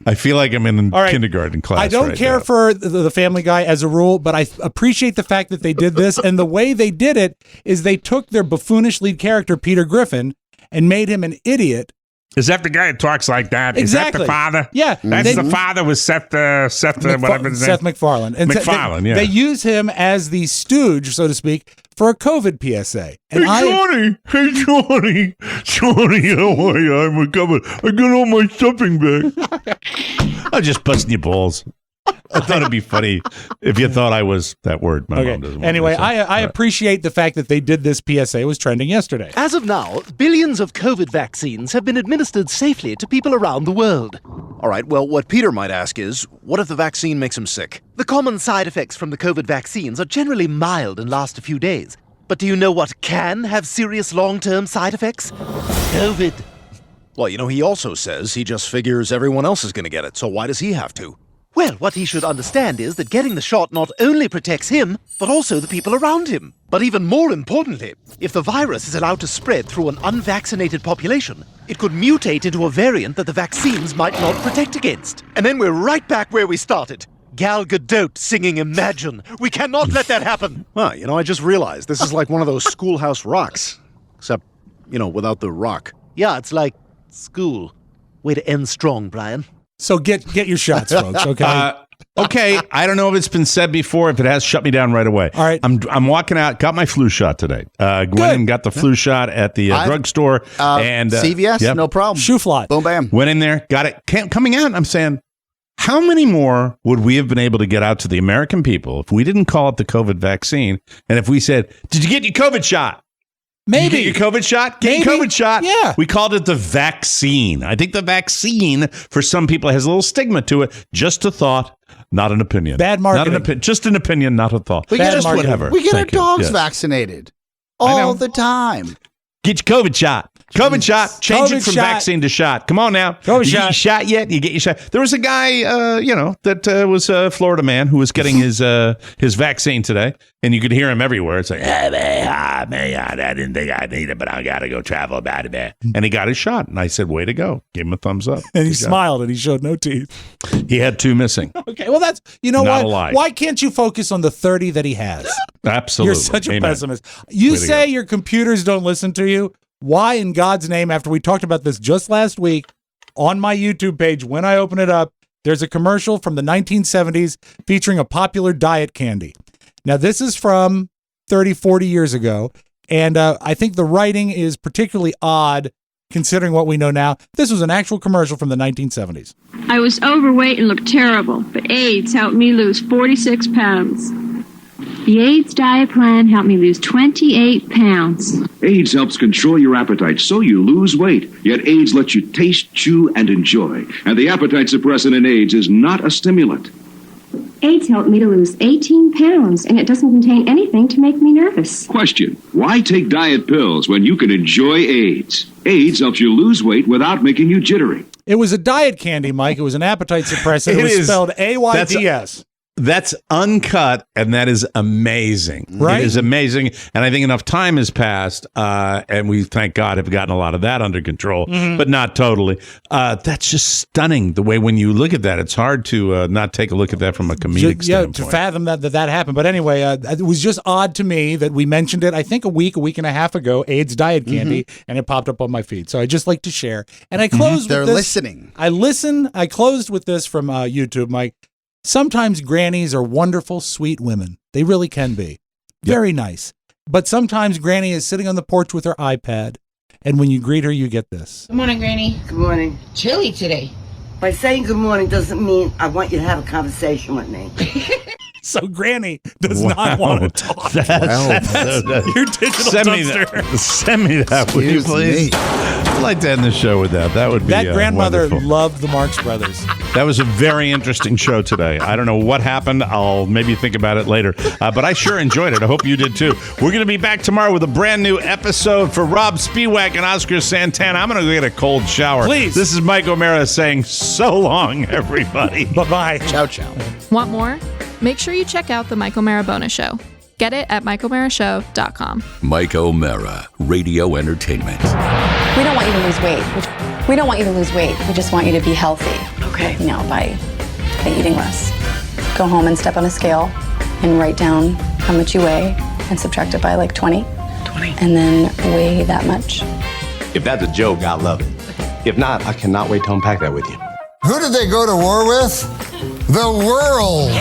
I feel like I'm in All right. kindergarten class. I don't right care now. for the Family Guy as a rule, but I appreciate the fact that they did this. And the way they did it is they took their buffoonish lead character, Peter Griffin, and made him an idiot. Is that the guy that talks like that? Exactly. Is that the father? Yeah. That's the father with Seth whatever his name. Seth MacFarlane. And MacFarlane, yeah. They use him as the stooge, so to speak, for a COVID PSA. And Johnny, how are you? I'm recovered. I got all my stuffing back. I'm just busting your balls. I thought it'd be funny if you thought I was that word. My mom doesn't want Anyway, me to say. I appreciate the fact that they did this PSA. It was trending yesterday. As of now, billions of COVID vaccines have been administered safely to people around the world. All right, well, what Peter might ask is, what if the vaccine makes him sick? The common side effects from the COVID vaccines are generally mild and last a few days. But do you know what can have serious long-term side effects? COVID. Well, he also says he just figures everyone else is going to get it, so why does he have to? Well, what he should understand is that getting the shot not only protects him, but also the people around him. But even more importantly, if the virus is allowed to spread through an unvaccinated population, it could mutate into a variant that the vaccines might not protect against. And then we're right back where we started. Gal Gadot singing Imagine. We cannot let that happen. Well, I just realized this is like one of those Schoolhouse Rocks. Except, without the rock. Yeah, it's like school. Way to end strong, Brian. So get your shots, folks, okay? Okay, I don't know if it's been said before. If it has, shut me down right away. All right. I'm walking out, got my flu shot today. Went and got the flu shot at the drugstore. And CVS, no problem. Shoe fly. Boom, bam. Went in there, got it. Coming out, I'm saying, how many more would we have been able to get out to the American people if we didn't call it the COVID vaccine? And if we said, did you get your COVID shot? Maybe. Did you get your COVID shot? Get your COVID shot. Yeah. We called it the vaccine. I think the vaccine, for some people, has a little stigma to it. Just a thought, not an opinion. Bad marketing. Just an opinion, not a thought. Whatever. We get our Thank you. dogs Yes. vaccinated all the time. Get your COVID shot. COVID shot. Change it from vaccine to shot. Come on now. COVID you shot. Get your shot yet? You get your shot. There was a guy, that was a Florida man who was getting his vaccine today, and you could hear him everywhere. It's like, hey, man, I didn't think I'd need it, but I got to go travel about it, man. And he got his shot, and I said, way to go. Gave him a thumbs up. And he Good job. smiled and he showed no teeth. He had 2 missing. Okay, well, that's, Not what? a lie. Why can't you focus on the 30 that he has? Absolutely. You're such a Amen. pessimist. You Way to say go. your computers don't listen to you. Why in God's name, after we talked about this just last week on my YouTube page, when I open it up, there's a commercial from the 1970s featuring a popular diet candy. Now, this is from 30, 40 years ago, and I think the writing is particularly odd considering what we know now. This was an actual commercial from the 1970s. I was overweight and looked terrible, but AIDS helped me lose 46 pounds. The AIDS diet plan helped me lose 28 pounds. AIDS helps control your appetite so you lose weight. Yet AIDS lets you taste, chew, and enjoy. And the appetite suppressant in AIDS is not a stimulant. AIDS helped me to lose 18 pounds, and it doesn't contain anything to make me nervous. Question: why take diet pills when you can enjoy AIDS? AIDS helps you lose weight without making you jittery. It was a diet candy, Mike. It was an appetite suppressant. It was spelled AYDS. That's uncut, and that is amazing. Right? It is amazing, and I think enough time has passed, and we, thank God, have gotten a lot of that under control, but not totally. That's just stunning, the way when you look at that, it's hard to not take a look at that from a comedic standpoint. To fathom that happened. But anyway, it was just odd to me that we mentioned it, I think a week and a half ago, AIDS diet candy, and it popped up on my feed. So I just like to share. And I closed with this. They're listening. I closed with this from YouTube, Mike. Sometimes grannies are wonderful, sweet women. They really can be. Very nice. But sometimes Granny is sitting on the porch with her iPad, and when you greet her, you get this. Good morning, Granny. Good morning. Chilly today. By saying good morning doesn't mean I want you to have a conversation with me. So Granny does not want to talk. That's your digital dumpster. Send me that, will you, please? I'd like to end the show with that. That would be That grandmother wonderful. loved the Marx Brothers. That was a very interesting show today. I don't know what happened. I'll maybe think about it later. But I sure enjoyed it. I hope you did too. We're going to be back tomorrow with a brand new episode for Rob Spiewak and Oscar Santana. I'm going to go get a cold shower. Please. This is Mike O'Mara saying so long, everybody. Bye-bye. Ciao, ciao. Want more? Make sure you check out The Mike O'Mara Bonus Show. Get it at MikeO'MaraShow.com. Mike O'Mara, Radio Entertainment. We don't want you to lose weight. We don't want you to lose weight. We just want you to be healthy. Okay. By eating less. Go home and step on a scale and write down how much you weigh and subtract it by like 20. 20. And then weigh that much. If that's a joke, I love it. If not, I cannot wait to unpack that with you. Who did they go to war with? The world.